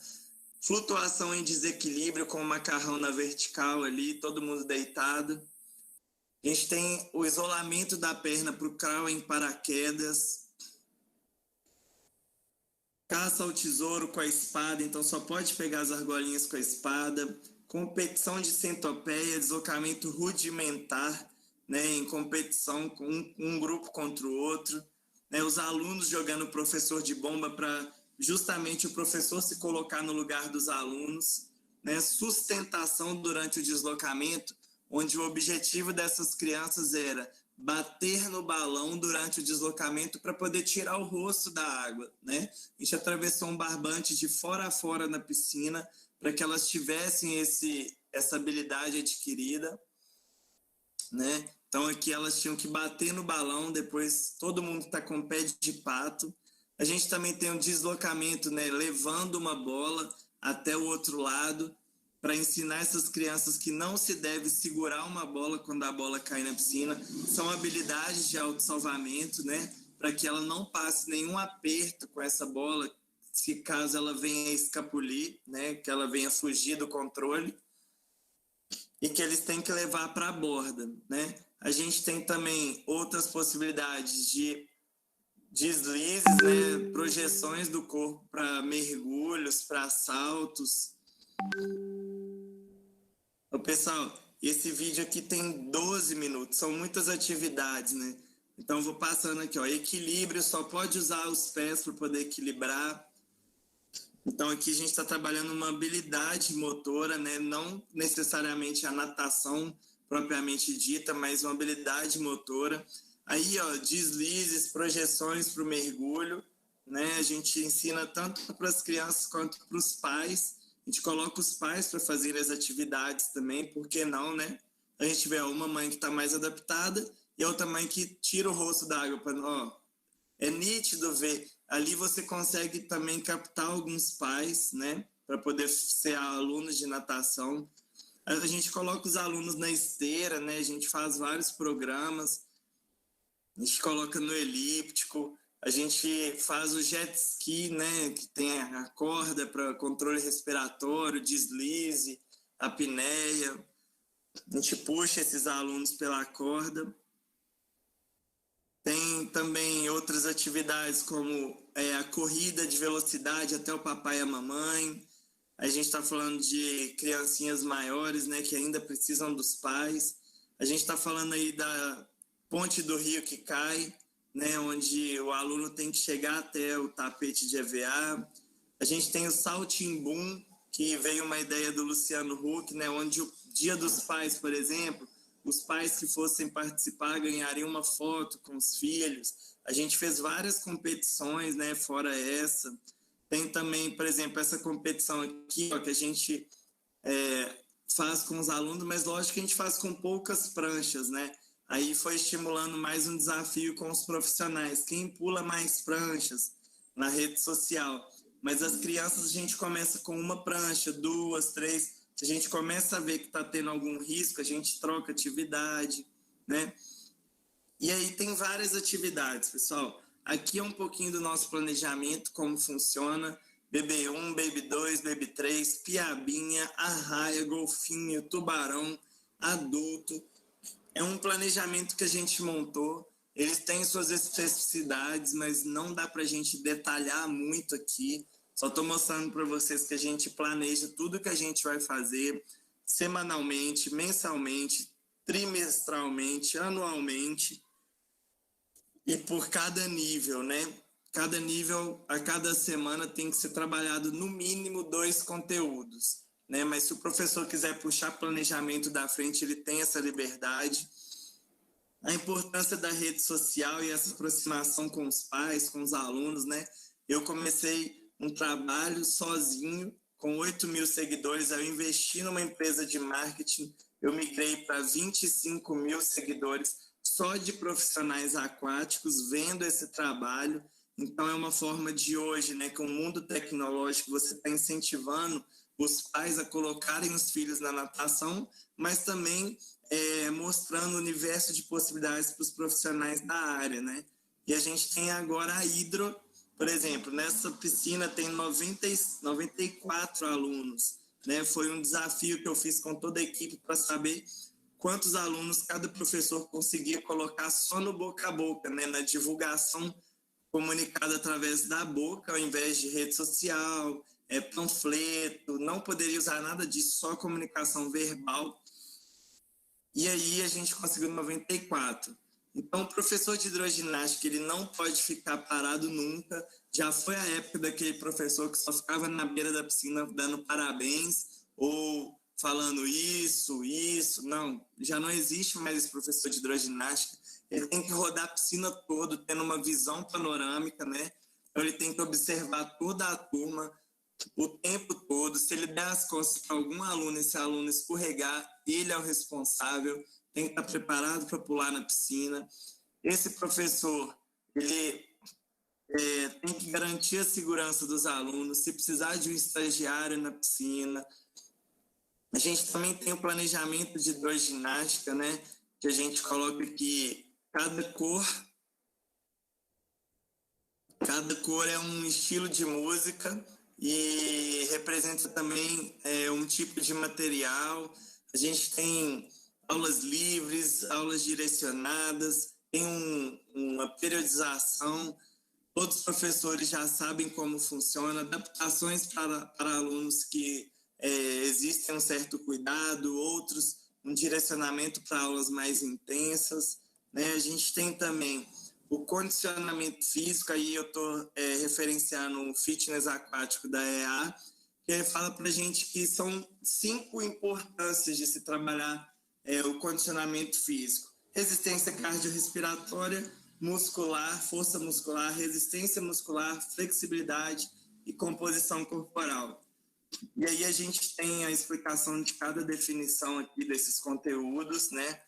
flutuação em desequilíbrio com o macarrão na vertical ali, todo mundo deitado. A gente tem o isolamento da perna para o crawl em paraquedas, caça ao tesouro com a espada, então só pode pegar as argolinhas com a espada, competição de centopeia, deslocamento rudimentar, né, em competição com um grupo contra o outro, né, os alunos jogando o professor de bomba para justamente o professor se colocar no lugar dos alunos, né, sustentação durante o deslocamento, onde o objetivo dessas crianças era bater no balão durante o deslocamento para poder tirar o rosto da água, né? A gente atravessou um barbante de fora a fora na piscina para que elas tivessem essa habilidade adquirida, né? Então aqui elas tinham que bater no balão, depois todo mundo está com pé de pato. A gente também tem um deslocamento, né? Levando uma bola até o outro lado, para ensinar essas crianças que não se deve segurar uma bola quando a bola cai na piscina. São habilidades de autossalvamento, né? Para que ela não passe nenhum aperto com essa bola, se caso ela venha escapulir, né? Que ela venha fugir do controle. E que eles têm que levar para a borda, né? A gente tem também outras possibilidades de deslizes, né? Projeções do corpo para mergulhos, para saltos. Ô, pessoal, esse vídeo aqui tem 12 minutos, são muitas atividades, né? Então, vou passando aqui, ó. Equilíbrio, só pode usar os pés para poder equilibrar. Então, aqui a gente está trabalhando uma habilidade motora, né? Não necessariamente a natação propriamente dita, mas uma habilidade motora. Aí, ó, deslizes, projeções para o mergulho, né? A gente ensina tanto para as crianças quanto para os pais. A gente coloca os pais para fazerem as atividades também, por que não, né? A gente vê uma mãe que está mais adaptada e outra mãe que tira o rosto da água. É nítido ver. Ali você consegue também captar alguns pais, né? Para poder ser alunos de natação. A gente coloca os alunos na esteira, né? A gente faz vários programas. A gente coloca no elíptico. A gente faz o jet ski, né, que tem a corda para controle respiratório, deslize, apneia. A gente puxa esses alunos pela corda. Tem também outras atividades como a corrida de velocidade até o papai e a mamãe. A gente está falando de criancinhas maiores, né, que ainda precisam dos pais. A gente está falando aí da ponte do rio que cai, né, onde o aluno tem que chegar até o tapete de EVA. A gente tem o Saltimbum, que veio uma ideia do Luciano Huck, né, onde o Dia dos Pais, por exemplo, os pais que fossem participar ganhariam uma foto com os filhos. A gente fez várias competições, né, fora essa. Tem também, por exemplo, essa competição aqui, ó, que a gente faz com os alunos, mas lógico que a gente faz com poucas pranchas, né? Aí foi estimulando mais um desafio com os profissionais. Quem pula mais pranchas na rede social? Mas as crianças a gente começa com uma prancha, 2, 3. Se a gente começa a ver que está tendo algum risco, a gente troca atividade, né? E aí tem várias atividades, pessoal. Aqui é um pouquinho do nosso planejamento, como funciona. BB1, BB2, BB3, piabinha, arraia, golfinho, tubarão, adulto. É um planejamento que a gente montou. Eles têm suas especificidades, mas não dá para a gente detalhar muito aqui. Só estou mostrando para vocês que a gente planeja tudo que a gente vai fazer semanalmente, mensalmente, trimestralmente, anualmente e por cada nível, né? Cada nível, a cada semana tem que ser trabalhado no mínimo 2 conteúdos, né? Mas se o professor quiser puxar planejamento da frente, ele tem essa liberdade. A importância da rede social e essa aproximação com os pais, com os alunos, né? Eu comecei um trabalho sozinho, com 8 mil seguidores, eu investi numa empresa de marketing, eu migrei para 25 mil seguidores só de profissionais aquáticos, vendo esse trabalho. Então é uma forma de hoje, né, com o mundo tecnológico, você está incentivando os pais a colocarem os filhos na natação, mas também mostrando o universo de possibilidades para os profissionais da área, né? E a gente tem agora a hidro. Por exemplo, nessa piscina tem 94 alunos, né? Foi um desafio que eu fiz com toda a equipe para saber quantos alunos cada professor conseguia colocar só no boca a boca, né? Na divulgação comunicada através da boca, ao invés de rede social, panfleto, não poderia usar nada disso, só comunicação verbal. E aí a gente conseguiu 94. Então, o professor de hidroginástica, ele não pode ficar parado nunca. Já foi a época daquele professor que só ficava na beira da piscina dando parabéns ou falando isso. Não, já não existe mais esse professor de hidroginástica. Ele tem que rodar a piscina toda, tendo uma visão panorâmica, né? Então, ele tem que observar toda a turma o tempo todo. Se ele der as costas para algum aluno, esse aluno escorregar, ele é o responsável, tem que estar preparado para pular na piscina. Esse professor, ele tem que garantir a segurança dos alunos, se precisar de um estagiário na piscina. A gente também tem o planejamento de hidroginástica, né? Que a gente coloca que cada cor é um estilo de música e representa também um tipo de material. A gente tem aulas livres, aulas direcionadas, tem uma periodização. Todos os professores já sabem como funciona, adaptações para alunos que existem um certo cuidado, outros um direcionamento para aulas mais intensas, né? A gente tem também o condicionamento físico, aí eu estou referenciando o fitness aquático da EA, que fala para a gente que são 5 importâncias de se trabalhar o condicionamento físico: resistência cardiorrespiratória, muscular, força muscular, resistência muscular, flexibilidade e composição corporal. E aí a gente tem a explicação de cada definição aqui desses conteúdos, né?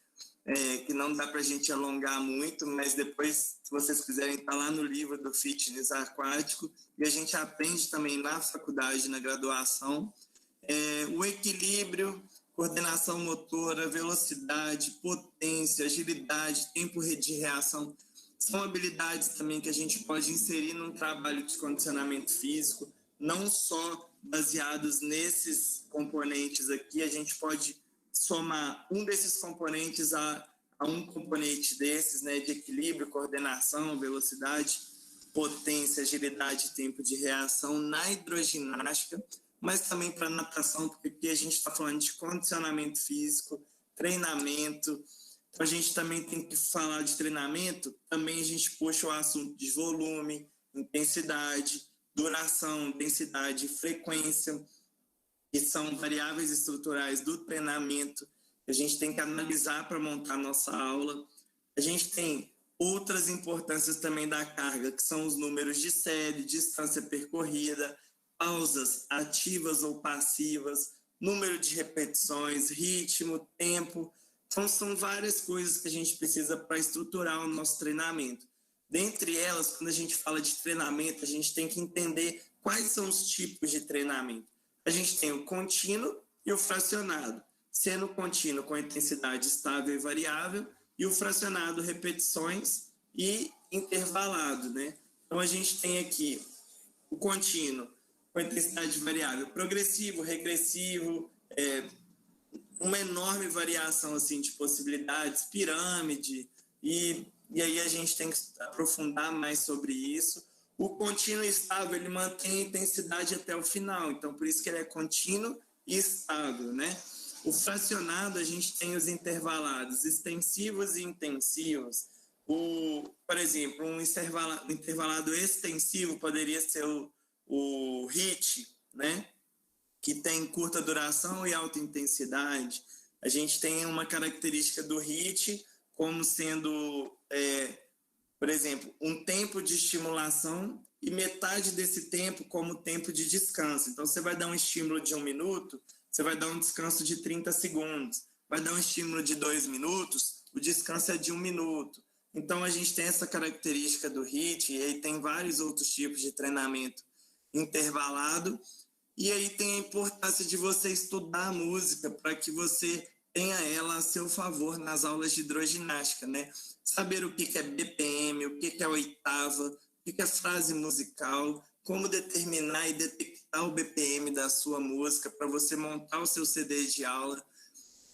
Que não dá para a gente alongar muito, mas depois, se vocês quiserem, está lá no livro do Fitness Aquático, e a gente aprende também na faculdade, na graduação, o equilíbrio, coordenação motora, velocidade, potência, agilidade, tempo de reação. São habilidades também que a gente pode inserir num trabalho de condicionamento físico, não só baseados nesses componentes aqui, a gente pode somar um desses componentes a um componente desses, né, de equilíbrio, coordenação, velocidade, potência, agilidade e tempo de reação na hidroginástica, mas também para natação, porque aqui a gente está falando de condicionamento físico, treinamento. Então, a gente também tem que falar de treinamento, também a gente puxa o assunto de volume, intensidade, duração, densidade, frequência, que são variáveis estruturais do treinamento, que a gente tem que analisar para montar a nossa aula. A gente tem outras importâncias também da carga, que são os números de série, distância percorrida, pausas ativas ou passivas, número de repetições, ritmo, tempo. Então, são várias coisas que a gente precisa para estruturar o nosso treinamento. Dentre elas, quando a gente fala de treinamento, a gente tem que entender quais são os tipos de treinamento. A gente tem o contínuo e o fracionado, sendo o contínuo com intensidade estável e variável e o fracionado repetições e intervalado, né? Então, a gente tem aqui o contínuo com intensidade variável, progressivo, regressivo, uma enorme variação assim, de possibilidades, pirâmide, e aí a gente tem que aprofundar mais sobre isso. O contínuo estável, ele mantém a intensidade até o final, então por isso que ele é contínuo e estável, né? O fracionado, a gente tem os intervalados extensivos e intensivos. Por exemplo, um intervalado extensivo poderia ser o HIIT, né? Que tem curta duração e alta intensidade. A gente tem uma característica do HIIT como sendo, por exemplo, um tempo de estimulação e metade desse tempo como tempo de descanso. Então, você vai dar um estímulo de 1 minuto, você vai dar um descanso de 30 segundos. Vai dar um estímulo de 2 minutos, o descanso é de 1 minuto. Então, a gente tem essa característica do HIIT, e aí tem vários outros tipos de treinamento intervalado. E aí tem a importância de você estudar a música para que você tenha ela a seu favor nas aulas de hidroginástica, né? Saber o que é BPM, o que é oitava, o que é frase musical, como determinar e detectar o BPM da sua música para você montar o seu CD de aula.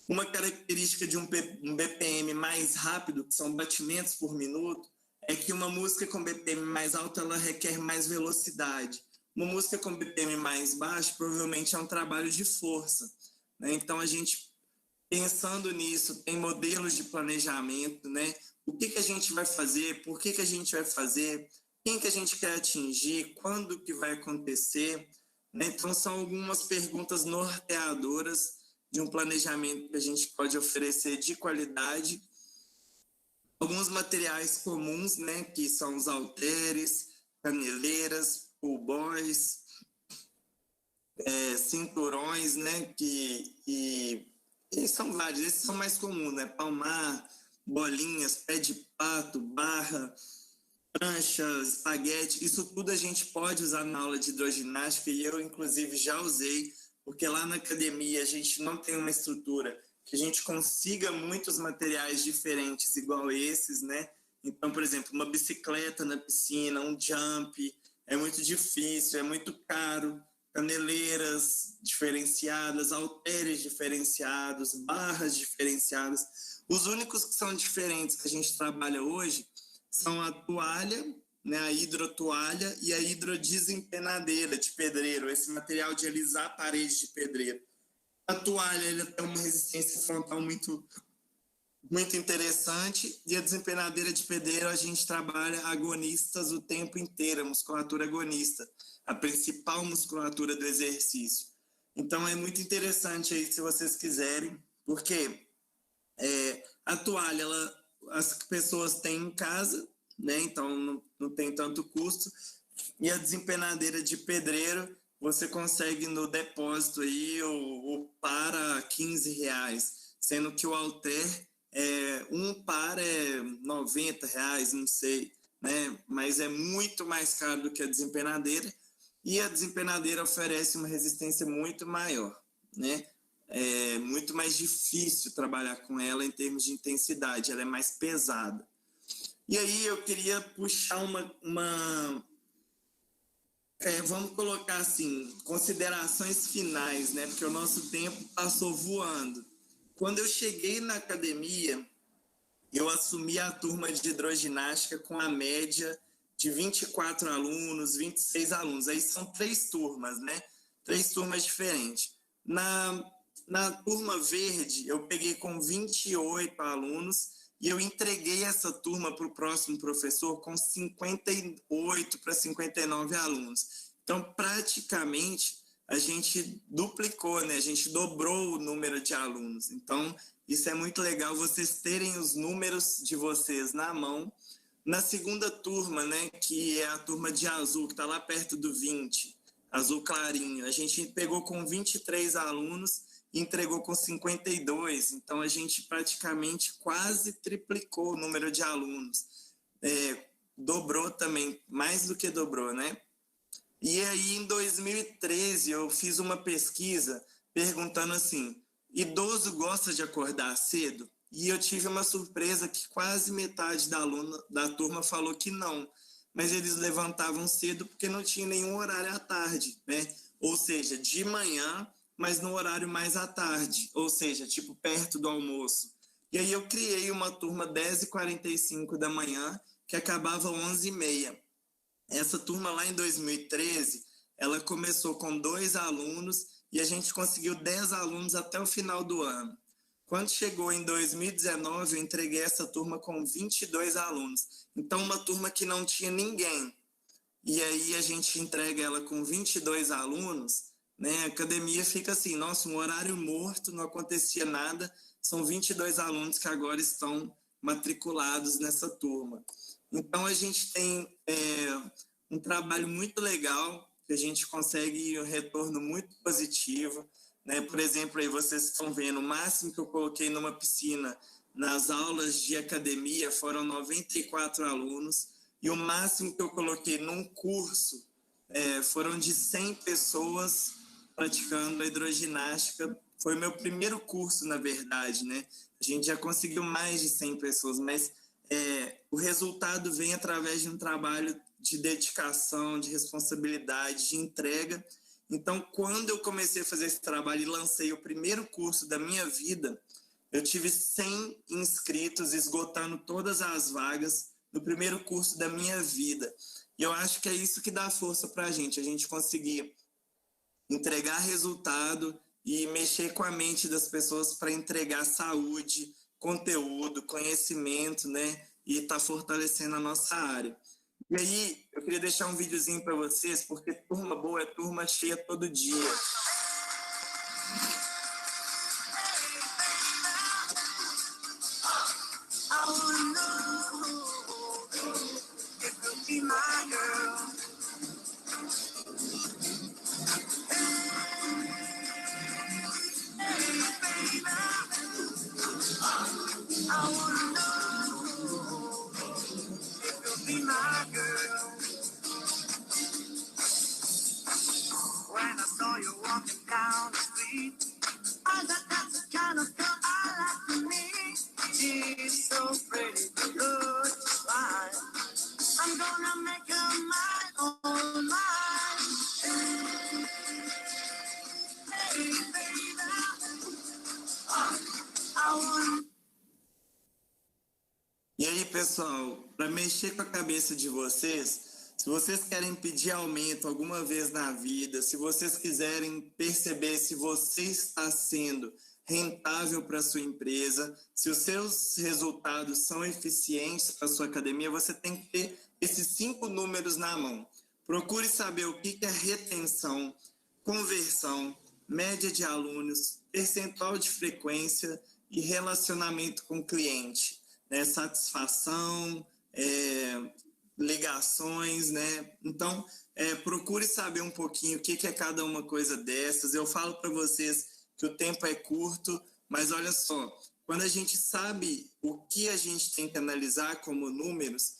Uma característica de um BPM mais rápido, que são batimentos por minuto, é que uma música com BPM mais alto, ela requer mais velocidade. Uma música com BPM mais baixo, provavelmente é um trabalho de força, né? Então, a gente, pensando nisso, tem modelos de planejamento, né? O que a gente vai fazer, por que a gente vai fazer, quem que a gente quer atingir, quando que vai acontecer, né? Então, são algumas perguntas norteadoras de um planejamento que a gente pode oferecer de qualidade. Alguns materiais comuns, né? Que são os halteres, caneleiras, pull boys, cinturões, né? E são vários, esses são mais comuns, né? Palmar, bolinhas, pé de pato, barra, prancha, espaguete, isso tudo a gente pode usar na aula de hidroginástica, e eu, inclusive, já usei, porque lá na academia a gente não tem uma estrutura que a gente consiga muitos materiais diferentes igual esses, né? Então, por exemplo, uma bicicleta na piscina, um jump, é muito difícil, é muito caro. Caneleiras diferenciadas, halteres diferenciados, barras diferenciadas. Os únicos que são diferentes que a gente trabalha hoje são a toalha, né, a hidrotoalha e a hidrodesempenadeira de pedreiro, esse material de alisar paredes de pedreiro. A toalha, ele tem uma resistência frontal muito interessante, e a desempenadeira de pedreiro a gente trabalha agonistas o tempo inteiro, a musculatura agonista, a principal musculatura do exercício. Então é muito interessante aí, se vocês quiserem, porque a toalha, as pessoas têm em casa, né? Então não tem tanto custo, e a desempenadeira de pedreiro você consegue no depósito aí o par a R$15, sendo que o halter um par é R$90, não sei, né? Mas é muito mais caro do que a desempenadeira, e a desempenadeira oferece uma resistência muito maior, né? É muito mais difícil trabalhar com ela em termos de intensidade, ela é mais pesada. E aí eu queria puxar vamos colocar assim, considerações finais, né? Porque o nosso tempo passou voando. Quando eu cheguei na academia, eu assumi a turma de hidroginástica com a média de 24 alunos, 26 alunos. Aí são 3 turmas, né? 3 turmas diferentes. Na turma verde, eu peguei com 28 alunos e eu entreguei essa turma para o próximo professor com 58 para 59 alunos. Então, praticamente, a gente duplicou, né? A gente dobrou o número de alunos. Então, isso é muito legal, vocês terem os números de vocês na mão. Na segunda turma, né, que é a turma de azul, que está lá perto do 20, azul clarinho, a gente pegou com 23 alunos e entregou com 52. Então, a gente praticamente quase triplicou o número de alunos. Dobrou também, mais do que dobrou, né? E aí, em 2013, eu fiz uma pesquisa perguntando assim, idoso gosta de acordar cedo? E eu tive uma surpresa que quase metade da turma falou que não. Mas eles levantavam cedo porque não tinha nenhum horário à tarde, né? Ou seja, de manhã, mas no horário mais à tarde. Ou seja, tipo perto do almoço. E aí eu criei uma turma 10h45 da manhã, que acabava 11h30. Essa turma lá em 2013, ela começou com 2 alunos e a gente conseguiu 10 alunos até o final do ano. Quando chegou em 2019, eu entreguei essa turma com 22 alunos. Então, uma turma que não tinha ninguém. E aí a gente entrega ela com 22 alunos, né? A academia fica assim, nossa, um horário morto, não acontecia nada. São 22 alunos que agora estão matriculados nessa turma. Então, a gente tem um trabalho muito legal, que a gente consegue um retorno muito positivo, né? Por exemplo, aí vocês estão vendo, o máximo que eu coloquei numa piscina nas aulas de academia foram 94 alunos, e o máximo que eu coloquei num curso foram de 100 pessoas praticando a hidroginástica. Foi meu primeiro curso, na verdade, né? A gente já conseguiu mais de 100 pessoas, mas o resultado vem através de um trabalho de dedicação, de responsabilidade, de entrega. Então, quando eu comecei a fazer esse trabalho e lancei o primeiro curso da minha vida, eu tive 100 inscritos, esgotando todas as vagas no primeiro curso da minha vida. E eu acho que é isso que dá força para a gente conseguir entregar resultado e mexer com a mente das pessoas para entregar saúde, conteúdo, conhecimento, né? E tá fortalecendo a nossa área. E aí, eu queria deixar um videozinho para vocês, porque turma boa é turma cheia todo dia. E aí, pessoal, para mexer com a cabeça de vocês, se vocês querem pedir aumento alguma vez na vida, se vocês quiserem perceber se você está sendo rentável para a sua empresa, se os seus resultados são eficientes para a sua academia, você tem que ter esses 5 números na mão. Procure saber o que é retenção, conversão, média de alunos, percentual de frequência e relacionamento com o cliente. Né, satisfação, ligações, né? Então, procure saber um pouquinho o que é cada uma coisa dessas. Eu falo para vocês que o tempo é curto, mas olha só, quando a gente sabe o que a gente tem que analisar como números,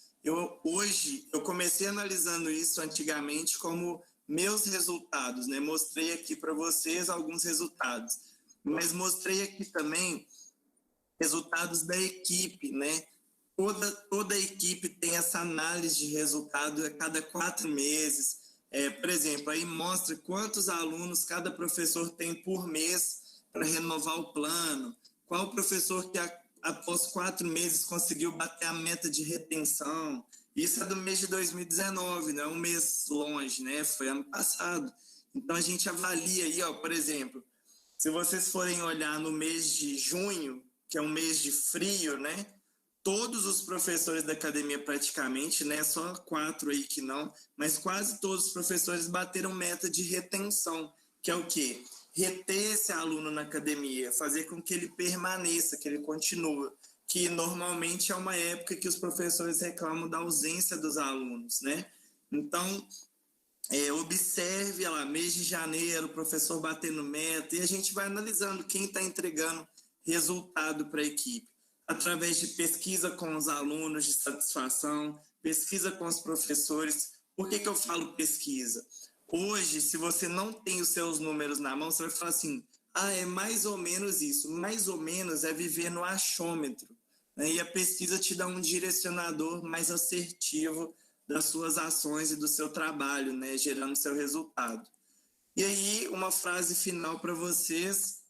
hoje eu comecei analisando isso antigamente como meus resultados, né? Mostrei aqui para vocês alguns resultados, mas mostrei aqui também resultados da equipe, né? toda a equipe tem essa análise de resultado a cada 4 meses. Por exemplo, aí mostra quantos alunos cada professor tem por mês para renovar o plano, qual professor que após 4 meses conseguiu bater a meta de retenção. Isso é do mês de 2019, não é um mês longe, né? Foi ano passado. Então, a gente avalia aí, ó, por exemplo, se vocês forem olhar no mês de junho, que é um mês de frio, né? Todos os professores da academia praticamente, né? Só 4 aí que não, mas quase todos os professores bateram meta de retenção, que é o quê? Reter esse aluno na academia, fazer com que ele permaneça, que ele continue, que normalmente é uma época que os professores reclamam da ausência dos alunos, né? Então, observe lá, mês de janeiro, o professor batendo meta, e a gente vai analisando quem está entregando resultado para a equipe, através de pesquisa com os alunos de satisfação, pesquisa com os professores. Por que eu falo pesquisa? Hoje, se você não tem os seus números na mão, você vai falar assim, é mais ou menos isso. Mais ou menos é viver no achômetro, né? E a pesquisa te dá um direcionador mais assertivo das suas ações e do seu trabalho, né? Gerando seu resultado. E aí, uma frase final para vocês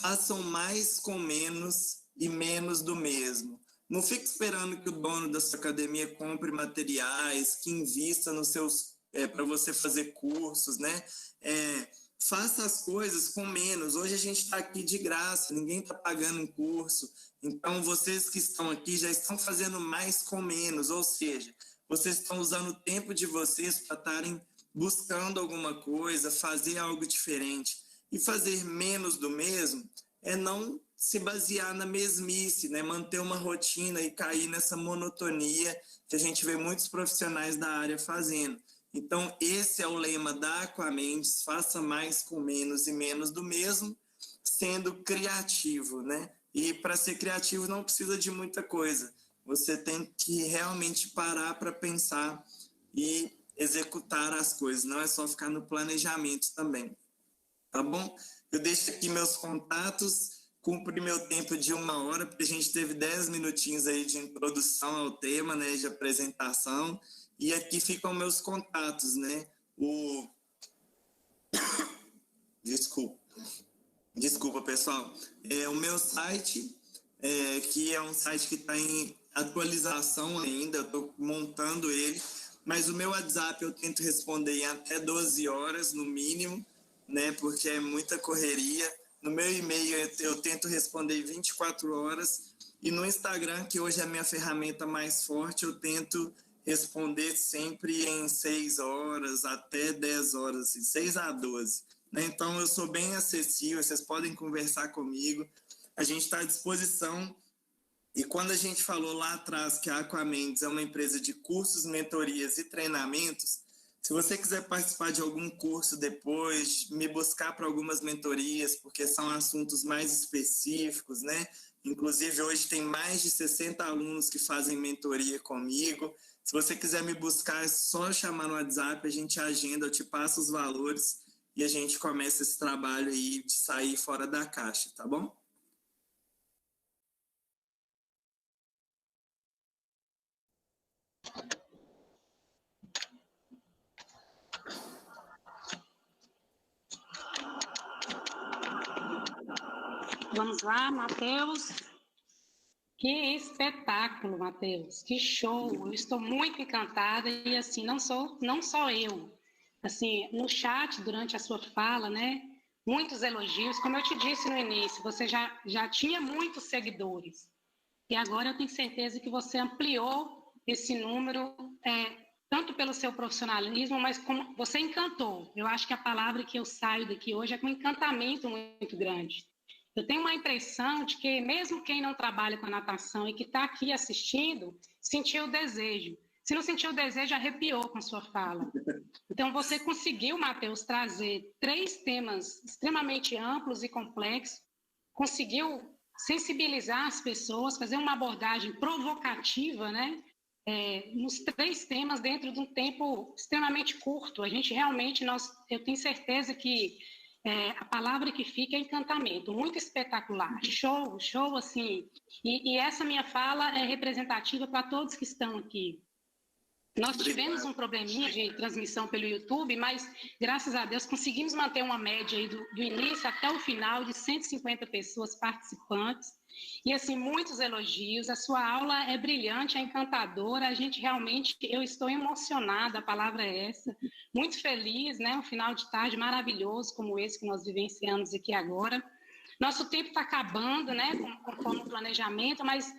façam mais com menos e menos do mesmo. Não fique esperando que o dono da sua academia compre materiais, que invista nos seus para você fazer cursos, né? Faça as coisas com menos. Hoje a gente está aqui de graça, ninguém está pagando um curso. Então, vocês que estão aqui já estão fazendo mais com menos, ou seja, vocês estão usando o tempo de vocês para estarem buscando alguma coisa, fazer algo diferente. E fazer menos do mesmo é não se basear na mesmice, né? Manter uma rotina e cair nessa monotonia que a gente vê muitos profissionais da área fazendo. Então, esse é o lema da Aquamendes, faça mais com menos e menos do mesmo, sendo criativo, né? E para ser criativo não precisa de muita coisa. Você tem que realmente parar para pensar e executar as coisas. Não é só ficar no planejamento também. Tá bom? Eu deixo aqui meus contatos, cumpri meu tempo de 1 hora, porque a gente teve 10 minutinhos aí de introdução ao tema, né? De apresentação. E aqui ficam meus contatos, né? Desculpa, pessoal. O meu site, que é um site que está em atualização ainda, eu estou montando ele, mas o meu WhatsApp eu tento responder em até 12 horas, no mínimo, né? Porque é muita correria. No meu e-mail eu tento responder 24 horas. E no Instagram, que hoje é a minha ferramenta mais forte, eu tento responder sempre em 6 horas até 10 horas, assim, 6 a 12. Né? Então, eu sou bem acessível, vocês podem conversar comigo. A gente está à disposição. E quando a gente falou lá atrás que a Aquamendes é uma empresa de cursos, mentorias e treinamentos, se você quiser participar de algum curso depois, me buscar para algumas mentorias, porque são assuntos mais específicos, né? Inclusive, hoje tem mais de 60 alunos que fazem mentoria comigo. Se você quiser me buscar, é só chamar no WhatsApp, a gente agenda, eu te passo os valores e a gente começa esse trabalho aí de sair fora da caixa, tá bom? Vamos lá, Matheus. Que espetáculo, Matheus. Que show. Eu estou muito encantada e, assim, não só eu. Assim, no chat, durante a sua fala, né, muitos elogios. Como eu te disse no início, você já tinha muitos seguidores. E agora eu tenho certeza que você ampliou esse número, tanto pelo seu profissionalismo, mas como você encantou. Eu acho que a palavra que eu saio daqui hoje é com um encantamento muito grande. Eu tenho uma impressão de que mesmo quem não trabalha com a natação e que está aqui assistindo, sentiu o desejo. Se não sentiu o desejo, arrepiou com sua fala. Então, você conseguiu, Matheus, trazer 3 temas extremamente amplos e complexos, conseguiu sensibilizar as pessoas, fazer uma abordagem provocativa, né? Nos 3 temas dentro de um tempo extremamente curto. A gente realmente, eu tenho certeza que a palavra que fica é encantamento, muito espetacular, show, assim. E essa minha fala é representativa para todos que estão aqui. Nós tivemos um probleminha de transmissão pelo YouTube, mas, graças a Deus, conseguimos manter uma média aí do início até o final de 150 pessoas participantes. E, assim, muitos elogios. A sua aula é brilhante, é encantadora. A gente realmente, eu estou emocionada, a palavra é essa. Muito feliz, né? Um final de tarde maravilhoso como esse que nós vivenciamos aqui agora. Nosso tempo está acabando, né, conforme o planejamento, mas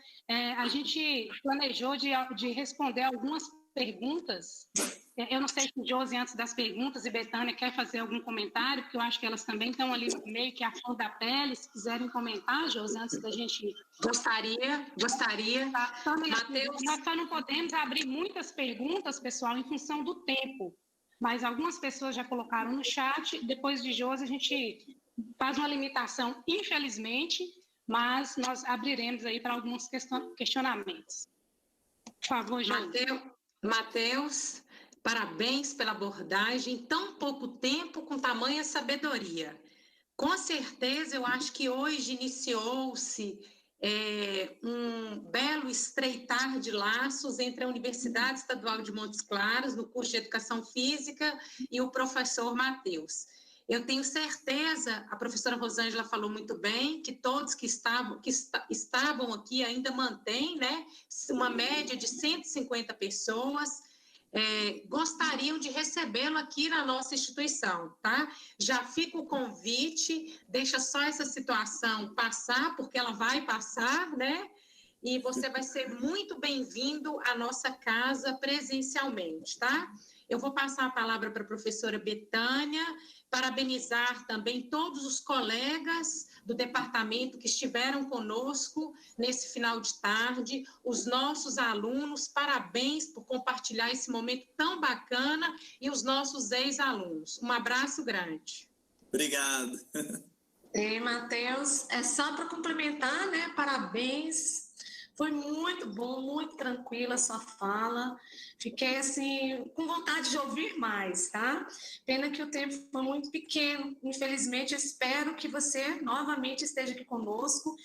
a gente planejou de responder algumas perguntas. Eu não sei se Josi, antes das perguntas, e Betânia quer fazer algum comentário, porque eu acho que elas também estão ali meio que à flor da pele. Se quiserem comentar, Josi, antes da gente... Gostaria. Mateus... Nós só não podemos abrir muitas perguntas, pessoal, em função do tempo, mas algumas pessoas já colocaram no chat. Depois de Josi, a gente faz uma limitação, infelizmente, mas nós abriremos aí para alguns questionamentos. Por favor, Josi. Mateus, parabéns pela abordagem, em tão pouco tempo, com tamanha sabedoria. Com certeza, eu acho que hoje iniciou-se um belo estreitar de laços entre a Universidade Estadual de Montes Claros, no curso de Educação Física, e o professor Mateus. Eu tenho certeza, a professora Rosângela falou muito bem, que todos que estavam aqui ainda mantêm, né, uma média de 150 pessoas, gostariam de recebê-lo aqui na nossa instituição, tá? Já fica o convite, deixa só essa situação passar, porque ela vai passar, né? E você vai ser muito bem-vindo à nossa casa presencialmente, tá? Eu vou passar a palavra para a professora Betânia, parabenizar também todos os colegas do departamento que estiveram conosco nesse final de tarde, os nossos alunos, parabéns por compartilhar esse momento tão bacana, e os nossos ex-alunos. Um abraço grande. Obrigado. E, Mateus, é só para complementar, né? Parabéns. Foi muito bom, muito tranquila a sua fala. Fiquei, assim, com vontade de ouvir mais, tá? Pena que o tempo foi muito pequeno. Infelizmente, espero que você novamente esteja aqui conosco.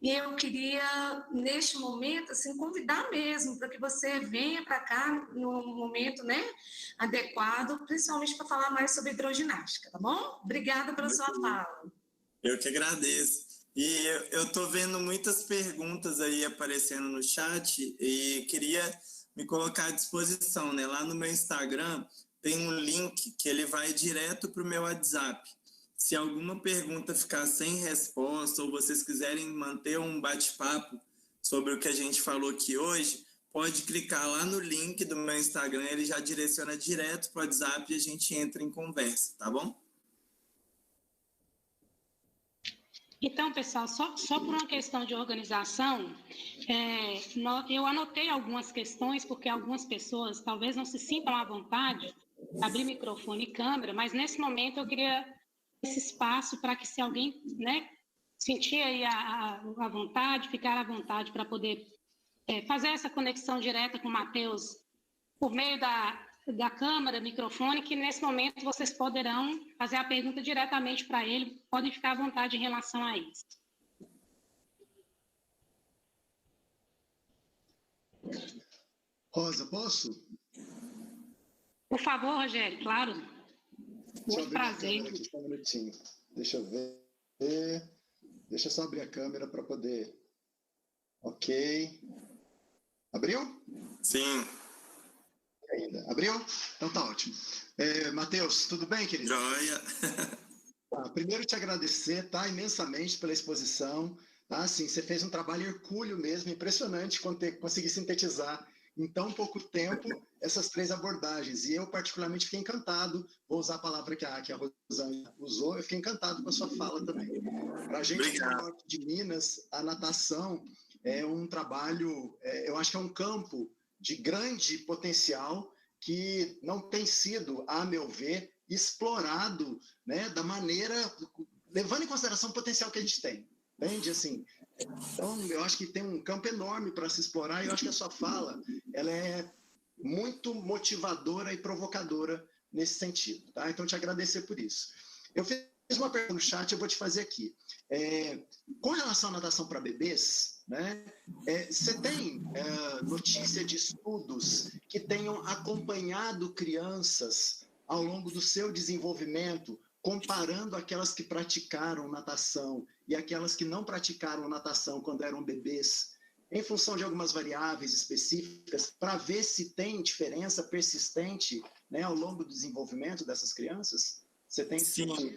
E eu queria, neste momento, assim, convidar mesmo para que você venha para cá no momento, né, adequado, principalmente para falar mais sobre hidroginástica, tá bom? Obrigada pela sua fala. Eu que agradeço. E eu estou vendo muitas perguntas aí aparecendo no chat e queria me colocar à disposição, né? Lá no meu Instagram tem um link que ele vai direto para o meu WhatsApp. Se alguma pergunta ficar sem resposta ou vocês quiserem manter um bate-papo sobre o que a gente falou aqui hoje, pode clicar lá no link do meu Instagram, ele já direciona direto para o WhatsApp e a gente entra em conversa, tá bom? Então, pessoal, só por uma questão de organização, eu anotei algumas questões, porque algumas pessoas talvez não se sintam à vontade de abrir microfone e câmera, mas nesse momento eu queria esse espaço para que, se alguém, né, sentir aí a vontade, ficar à vontade para poder fazer essa conexão direta com o Mateus por meio da câmera, microfone, que nesse momento vocês poderão fazer a pergunta diretamente para ele, podem ficar à vontade em relação a isso. Rosa, posso? Por favor, Rogério, claro. Muito prazer. Aqui, só um minutinho. Deixa eu ver. Deixa eu só abrir a câmera para poder... Ok. Abriu? Sim. Ainda. Abriu? Então tá ótimo. Mateus, tudo bem, querido? Joia. Primeiro te agradecer, tá, imensamente pela exposição. Tá? Assim, você fez um trabalho hercúleo mesmo, impressionante conseguir sintetizar em tão pouco tempo essas 3 abordagens. E eu particularmente fiquei encantado, vou usar a palavra que a Rosângela usou, eu fiquei encantado com a sua fala também. Para a gente do norte de Minas, a natação é um trabalho, eu acho que é um campo de grande potencial que não tem sido, a meu ver, explorado, né, da maneira, levando em consideração o potencial que a gente tem. Entende? Assim, então, eu acho que tem um campo enorme para se explorar, e eu acho que a sua fala ela é muito motivadora e provocadora nesse sentido. Tá? Então, te agradecer por isso. Eu fiz uma pergunta no chat, eu vou te fazer aqui. Com relação à natação para bebês, né, você tem notícia de estudos que tenham acompanhado crianças ao longo do seu desenvolvimento, comparando aquelas que praticaram natação e aquelas que não praticaram natação quando eram bebês, em função de algumas variáveis específicas, para ver se tem diferença persistente, né, ao longo do desenvolvimento dessas crianças? Você tem Sim,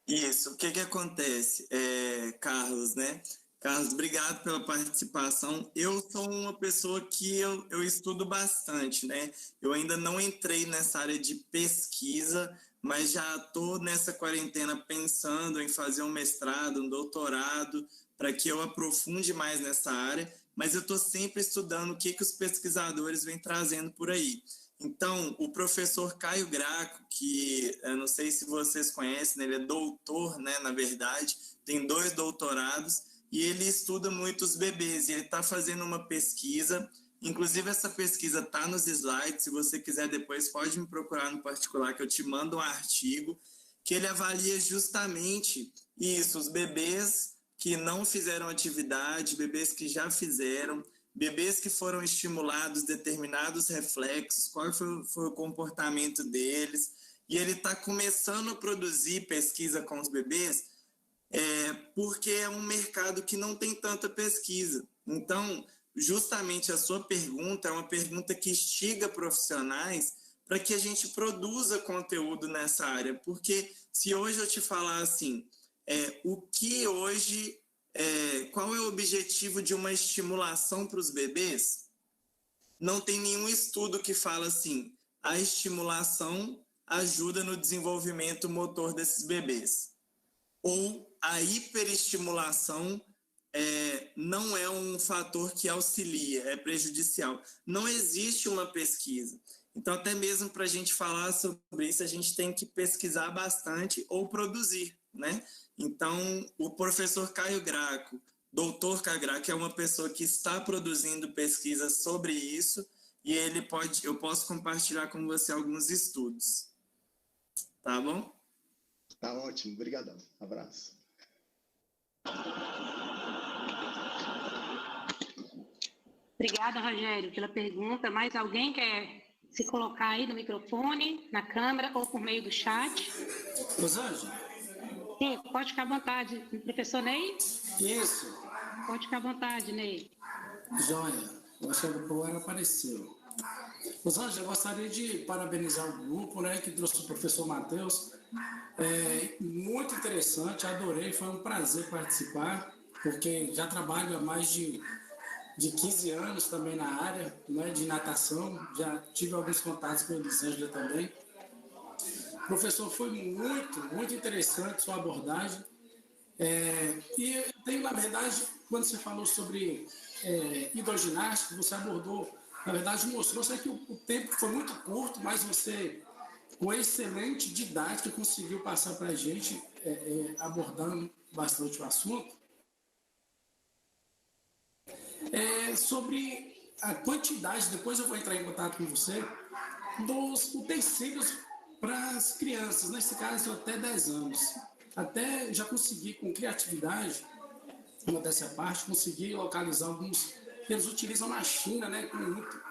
isso. O que acontece, Carlos, né? Carlos, obrigado pela participação. Eu sou uma pessoa que eu estudo bastante, né? Eu ainda não entrei nessa área de pesquisa, mas já estou nessa quarentena pensando em fazer um mestrado, um doutorado, para que eu aprofunde mais nessa área, mas eu estou sempre estudando o que os pesquisadores vêm trazendo por aí. Então, o professor Caio Graco, que eu não sei se vocês conhecem, ele é doutor, né, na verdade, tem 2 doutorados, e ele estuda muito os bebês, e ele está fazendo uma pesquisa, inclusive essa pesquisa está nos slides, se você quiser depois pode me procurar no particular, que eu te mando um artigo, que ele avalia justamente isso, os bebês que não fizeram atividade, bebês que já fizeram, bebês que foram estimulados determinados reflexos, qual foi o comportamento deles, e ele está começando a produzir pesquisa com os bebês, porque é um mercado que não tem tanta pesquisa. Então, justamente a sua pergunta é uma pergunta que instiga profissionais para que a gente produza conteúdo nessa área, porque se hoje eu te falar assim, o que hoje, qual é o objetivo de uma estimulação para os bebês? Não tem nenhum estudo que fala assim, a estimulação ajuda no desenvolvimento motor desses bebês. Ou a hiperestimulação não é um fator que auxilia, é prejudicial. Não existe uma pesquisa. Então, até mesmo para a gente falar sobre isso, a gente tem que pesquisar bastante ou produzir, né? Então, o professor Caio Graco, doutor Caio Graco, é uma pessoa que está produzindo pesquisas sobre isso e eu posso compartilhar com você alguns estudos. Tá bom? Tá ótimo, obrigadão. Abraço. Obrigada, Rogério, pela pergunta. Mais alguém quer se colocar aí no microfone, na câmera ou por meio do chat? Rosângela? Sim, pode ficar à vontade. Professor Ney? Isso. Pode ficar à vontade, Ney. Joia. O Alexandre Poeira apareceu. Rosângela, eu gostaria de parabenizar o grupo, né, que trouxe o professor Matheus. Muito interessante, adorei, foi um prazer participar, porque já trabalho há mais de 15 anos também na área, né, de natação, já tive alguns contatos com a Elisângela também. Professor, foi muito interessante sua abordagem. E eu tenho, na verdade, quando você falou sobre hidroginástica, você abordou, na verdade, mostrou que o tempo foi muito curto, mas você, com excelente didática, conseguiu passar para a gente, abordando bastante o assunto. Sobre a quantidade, depois eu vou entrar em contato com você, dos utensílios para as crianças, nesse caso até 10 anos. Até já consegui, com criatividade, uma dessa parte, consegui localizar alguns que eles utilizam na China, né, com muito,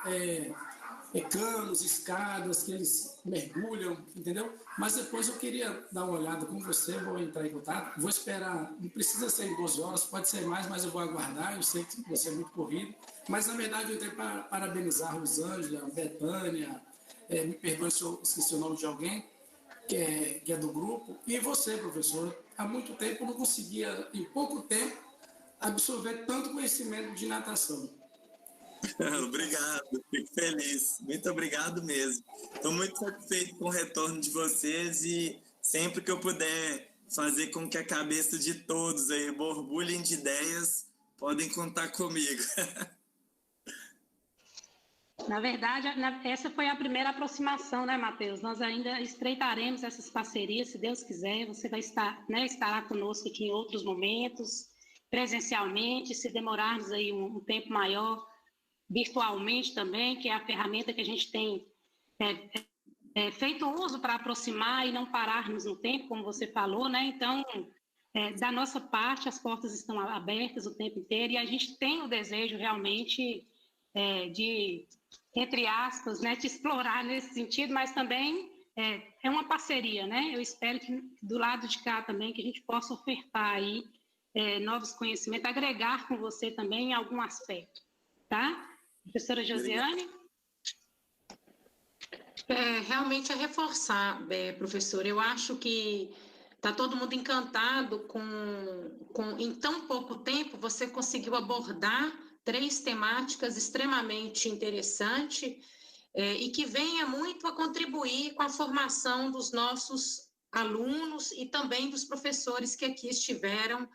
canos, escadas, que eles mergulham, entendeu? Mas depois eu queria dar uma olhada com você, vou entrar em contato, vou esperar, não precisa ser em 12 horas, pode ser mais, mas eu vou aguardar, eu sei que você é muito corrido, mas na verdade eu entrei para parabenizar a Rosângela, a Betânia, me perdoe se eu esqueci o nome de alguém, que é do grupo, e você, professor, há muito tempo eu não conseguia, em pouco tempo, absorver tanto conhecimento de natação. Obrigado, fico feliz. Muito obrigado mesmo. Estou muito satisfeito com o retorno de vocês e sempre que eu puder fazer com que a cabeça de todos aí borbulhem de ideias, podem contar comigo. Na verdade, essa foi a primeira aproximação, né, Matheus? Nós ainda estreitaremos essas parcerias, se Deus quiser. Você vai estar, né, estará conosco aqui em outros momentos, presencialmente, se demorarmos aí um tempo maior, virtualmente também, que é a ferramenta que a gente tem feito uso para aproximar e não pararmos no tempo, como você falou, né? Então, da nossa parte, as portas estão abertas o tempo inteiro e a gente tem o desejo realmente de, entre aspas, né, te explorar nesse sentido, mas também é uma parceria, né? Eu espero que do lado de cá também que a gente possa ofertar aí novos conhecimentos, agregar com você também em algum aspecto, tá? Professora Josiane? Realmente reforçar, professor. Eu acho que está todo mundo encantado com em tão pouco tempo você conseguiu abordar 3 temáticas extremamente interessantes e que venha muito a contribuir com a formação dos nossos alunos e também dos professores que aqui estiveram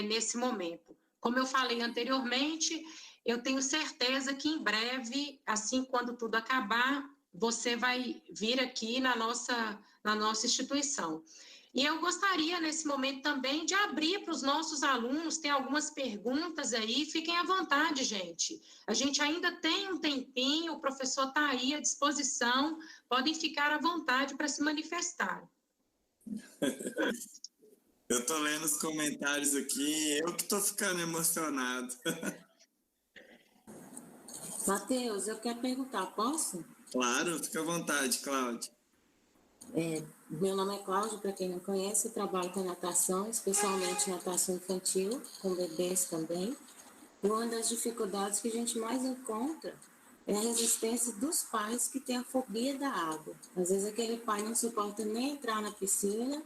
nesse momento. Como eu falei anteriormente, eu tenho certeza que em breve, assim quando tudo acabar, você vai vir aqui na nossa instituição. E eu gostaria, nesse momento também, de abrir para os nossos alunos, tem algumas perguntas aí, fiquem à vontade, gente. A gente ainda tem um tempinho, o professor está aí à disposição, podem ficar à vontade para se manifestar. Eu estou lendo os comentários aqui, eu que estou ficando emocionado. Matheus, eu quero perguntar, posso? Claro, fica à vontade, Cláudia. Meu nome é Cláudia, para quem não conhece, eu trabalho com natação, especialmente natação infantil, com bebês também. E uma das dificuldades que a gente mais encontra é a resistência dos pais que têm a fobia da água. Às vezes aquele pai não suporta nem entrar na piscina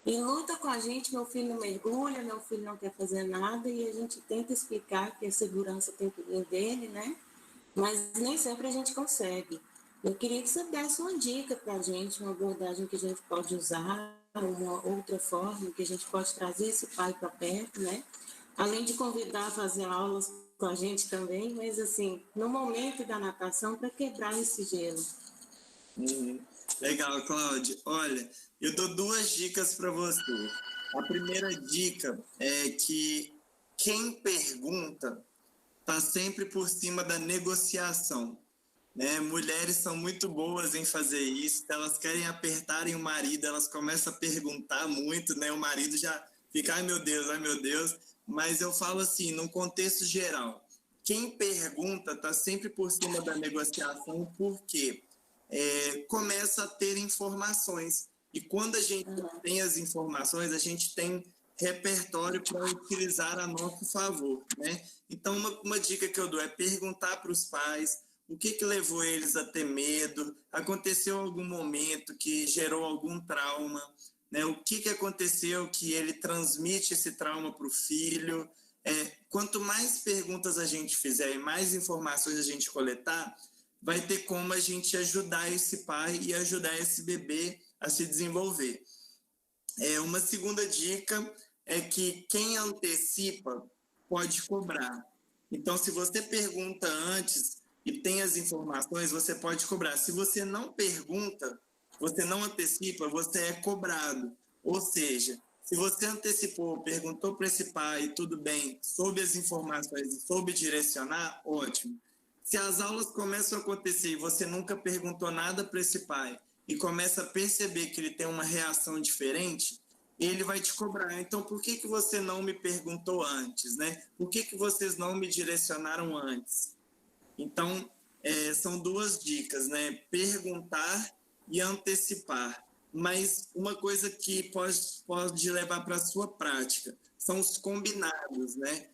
e luta com a gente, meu filho não mergulha, meu filho não quer fazer nada, e a gente tenta explicar que a segurança tem que vir dele, né? Mas nem sempre a gente consegue. Eu queria que você desse uma dica para a gente, uma abordagem que a gente pode usar, uma outra forma que a gente pode trazer esse pai para perto, né? Além de convidar a fazer aulas com a gente também, mas assim, no momento da natação, para quebrar esse gelo. Legal, Cláudia. Olha, eu dou 2 dicas para você. A primeira dica é que quem pergunta está sempre por cima da negociação. Né? Mulheres são muito boas em fazer isso, elas querem apertarem o marido, elas começam a perguntar muito, né? O marido já fica, ai meu Deus, mas eu falo assim, num contexto geral, quem pergunta está sempre por cima da negociação, porque começa a ter informações, e quando a gente tem as informações, a gente tem repertório para utilizar a nosso favor, né? Então, uma dica que eu dou é perguntar para os pais o que levou eles a ter medo, aconteceu algum momento que gerou algum trauma, né? O que aconteceu que ele transmite esse trauma para o filho. Quanto mais perguntas a gente fizer e mais informações a gente coletar, vai ter como a gente ajudar esse pai e ajudar esse bebê a se desenvolver. Uma segunda dica é que quem antecipa pode cobrar. Então, se você pergunta antes e tem as informações, você pode cobrar. Se você não pergunta, você não antecipa, você é cobrado. Ou seja, se você antecipou, perguntou para esse pai, tudo bem, soube as informações e soube direcionar, ótimo. Se as aulas começam a acontecer e você nunca perguntou nada para esse pai e começa a perceber que ele tem uma reação diferente, ele vai te cobrar. Então, por que você não me perguntou antes, né? Por que vocês não me direcionaram antes? Então, são 2 dicas, né? Perguntar e antecipar. Mas uma coisa que pode levar para a sua prática são os combinados, né?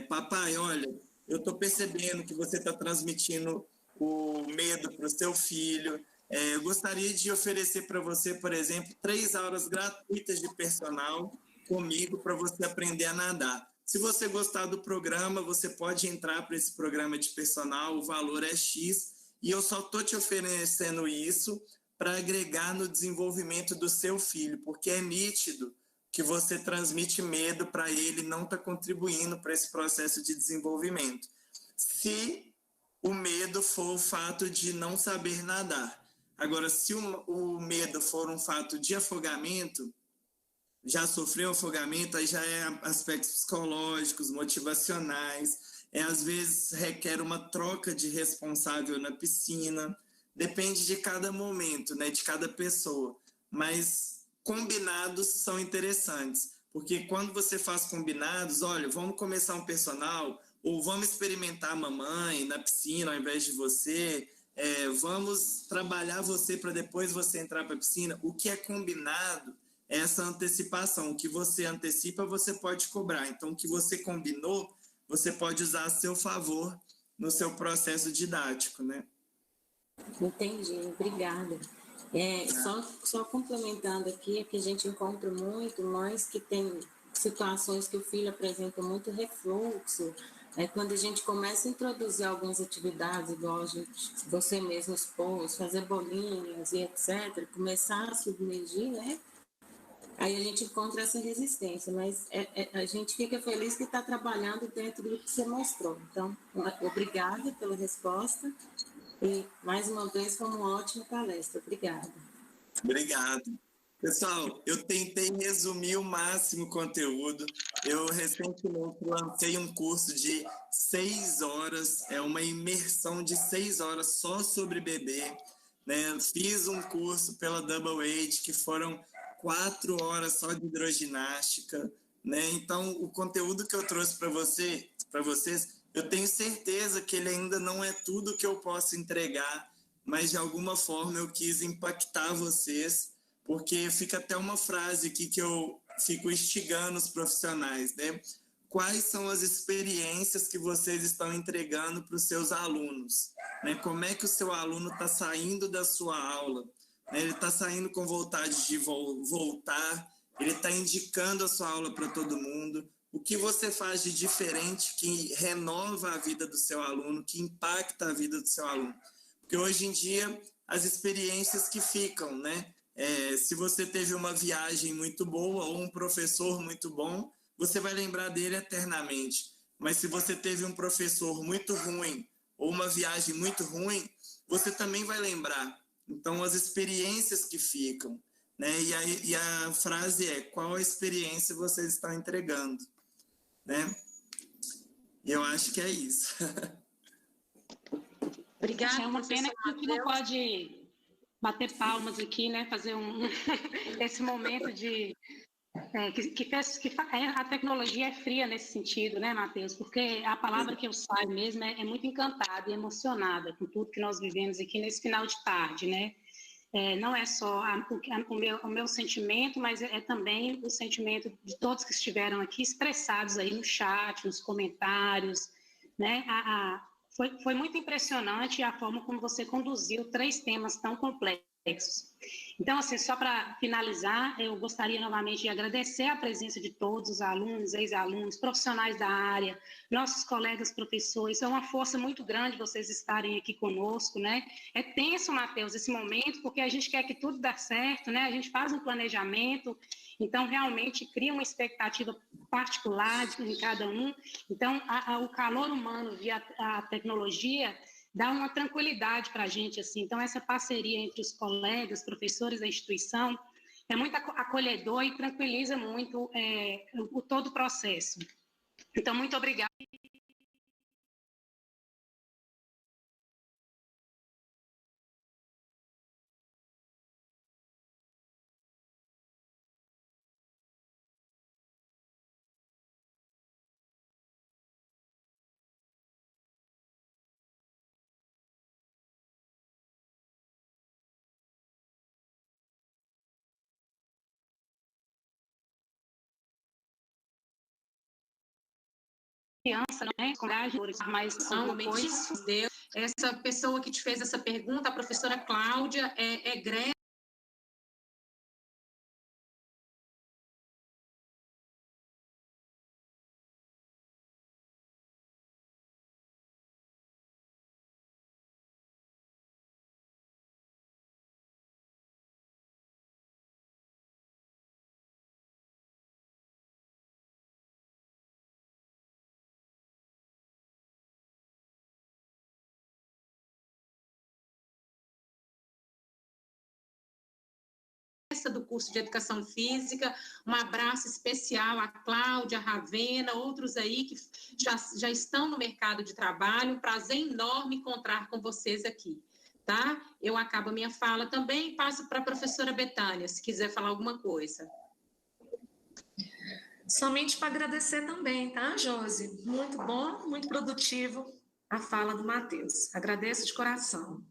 Papai, olha, eu estou percebendo que você está transmitindo o medo para o seu filho. Eu gostaria de oferecer para você, por exemplo, 3 aulas gratuitas de personal comigo para você aprender a nadar. Se você gostar do programa, você pode entrar para esse programa de personal, o valor é X, e eu só estou te oferecendo isso para agregar no desenvolvimento do seu filho, porque é nítido que você transmite medo para ele, não está contribuindo para esse processo de desenvolvimento. Se o medo for o fato de não saber nadar. Agora, se o medo for um fato de afogamento, já sofreu afogamento, aí já é aspectos psicológicos, motivacionais, às vezes requer uma troca de responsável na piscina, depende de cada momento, né, de cada pessoa, mas combinados são interessantes, porque quando você faz combinados, olha, vamos começar um personal, ou vamos experimentar a mamãe na piscina ao invés de você, vamos trabalhar você para depois você entrar para a piscina. O que é combinado é essa antecipação. O que você antecipa, você pode cobrar. Então, o que você combinou, você pode usar a seu favor no seu processo didático, né? Entendi, obrigada. Só complementando aqui, é que a gente encontra muito mães que têm situações que o filho apresenta muito refluxo. Quando a gente começa a introduzir algumas atividades, igual você mesmo expôs, fazer bolinhas e etc., começar a submergir, né? Aí a gente encontra essa resistência, mas a gente fica feliz que está trabalhando dentro do que você mostrou. Então, obrigada pela resposta e, mais uma vez, foi uma ótima palestra. Obrigada. Obrigado. Pessoal, eu tentei resumir o máximo conteúdo. Eu recentemente lancei um curso de 6 horas, uma imersão de 6 horas só sobre bebê, né? Fiz um curso pela Double Age, que foram 4 horas só de hidroginástica, né? Então, o conteúdo que eu trouxe para vocês, eu tenho certeza que ele ainda não é tudo que eu posso entregar, mas de alguma forma eu quis impactar vocês, porque fica até uma frase aqui que eu fico instigando os profissionais, né? Quais são as experiências que vocês estão entregando para os seus alunos, né? Como é que o seu aluno está saindo da sua aula? Ele está saindo com vontade de voltar, ele está indicando a sua aula para todo mundo. O que você faz de diferente que renova a vida do seu aluno, que impacta a vida do seu aluno? Porque hoje em dia, as experiências que ficam, né? Se você teve uma viagem muito boa ou um professor muito bom, você vai lembrar dele eternamente. Mas se você teve um professor muito ruim ou uma viagem muito ruim, você também vai lembrar. Então, as experiências que ficam, né? E a frase é: qual a experiência vocês estão entregando, né? E eu acho que é isso. Obrigada. É uma pena que a gente não pode bater palmas aqui, né? Fazer esse momento de a tecnologia é fria nesse sentido, né, Matheus? Porque a palavra que eu saio mesmo é muito encantada e emocionada com tudo que nós vivemos aqui nesse final de tarde, né? Não é só o meu sentimento, mas é também o sentimento de todos que estiveram aqui expressados aí no chat, nos comentários, né? Foi muito impressionante a forma como você conduziu 3 temas tão complexos. Então, assim, só para finalizar, eu gostaria novamente de agradecer a presença de todos os alunos, ex-alunos, profissionais da área, nossos colegas professores. É uma força muito grande vocês estarem aqui conosco, né? É tenso, Matheus, esse momento, porque a gente quer que tudo dê certo, né? A gente faz um planejamento, então realmente cria uma expectativa particular em cada um. Então, o calor humano via a tecnologia dá uma tranquilidade para a gente, assim. Então, essa parceria entre os colegas, professores da instituição, é muito acolhedor e tranquiliza muito todo o processo. Então, muito obrigada. Criança, né? Mas depois essa pessoa que te fez essa pergunta, a professora Cláudia, é egressa do curso de Educação Física. Um abraço especial a Cláudia, a Ravena, outros aí que já estão no mercado de trabalho. Um prazer enorme encontrar com vocês aqui. tá? Eu acabo a minha fala também e passo para a professora Betânia, se quiser falar alguma coisa. Somente para agradecer também, tá, Josi? Muito bom, muito produtivo a fala do Matheus. Agradeço de coração.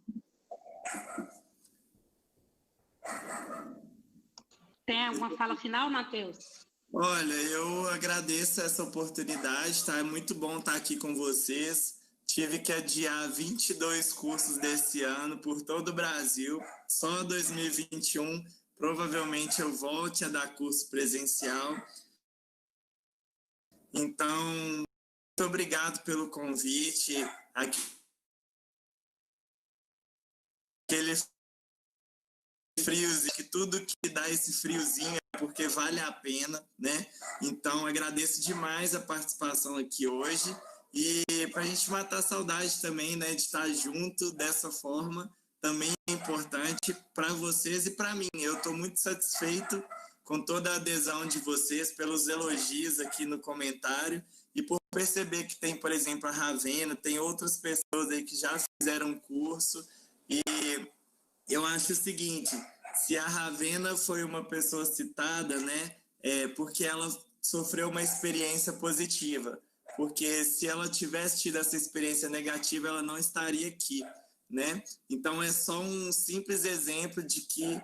Tem alguma fala final, Matheus? Olha, eu agradeço essa oportunidade, tá? É muito bom estar aqui com vocês. Tive que adiar 22 cursos desse ano por todo o Brasil. Só 2021, provavelmente eu volte a dar curso presencial. Então, muito obrigado pelo convite. Aquele friozinho, que tudo que dá esse friozinho é porque vale a pena, né? Então, agradeço demais a participação aqui hoje. E para a gente matar a saudade também, né, de estar junto dessa forma, também é importante para vocês e para mim. Eu estou muito satisfeito com toda a adesão de vocês, pelos elogios aqui no comentário e por perceber que tem, por exemplo, a Ravena, tem outras pessoas aí que já fizeram curso. E eu acho o seguinte, se a Ravena foi uma pessoa citada, né, é porque ela sofreu uma experiência positiva. Porque se ela tivesse tido essa experiência negativa, ela não estaria aqui, né? Então, é só um simples exemplo de que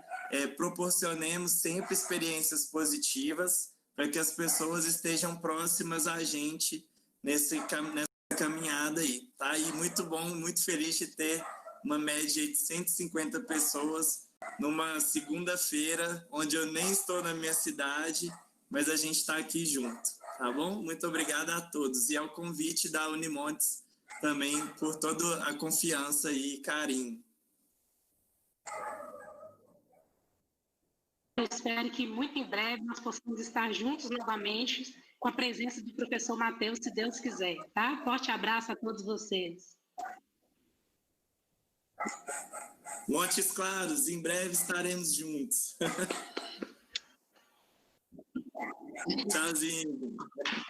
proporcionemos sempre experiências positivas para que as pessoas estejam próximas a gente nessa caminhada aí, tá? E muito bom, muito feliz de ter uma média de 150 pessoas numa segunda-feira, onde eu nem estou na minha cidade, mas a gente está aqui junto. Tá bom? Muito obrigado a todos. E ao convite da Unimontes também por toda a confiança e carinho. Eu espero que muito em breve nós possamos estar juntos novamente com a presença do professor Matheus, se Deus quiser, tá? Forte abraço a todos vocês. Montes Claros, em breve estaremos juntos. Tchauzinho.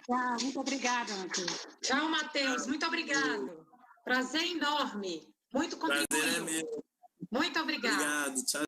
Tchau, muito obrigada, Matheus. Tchau, Matheus. Muito obrigado. Prazer enorme. Muito contribuiu. Prazer é meu. Muito obrigada. Obrigado. Tchau.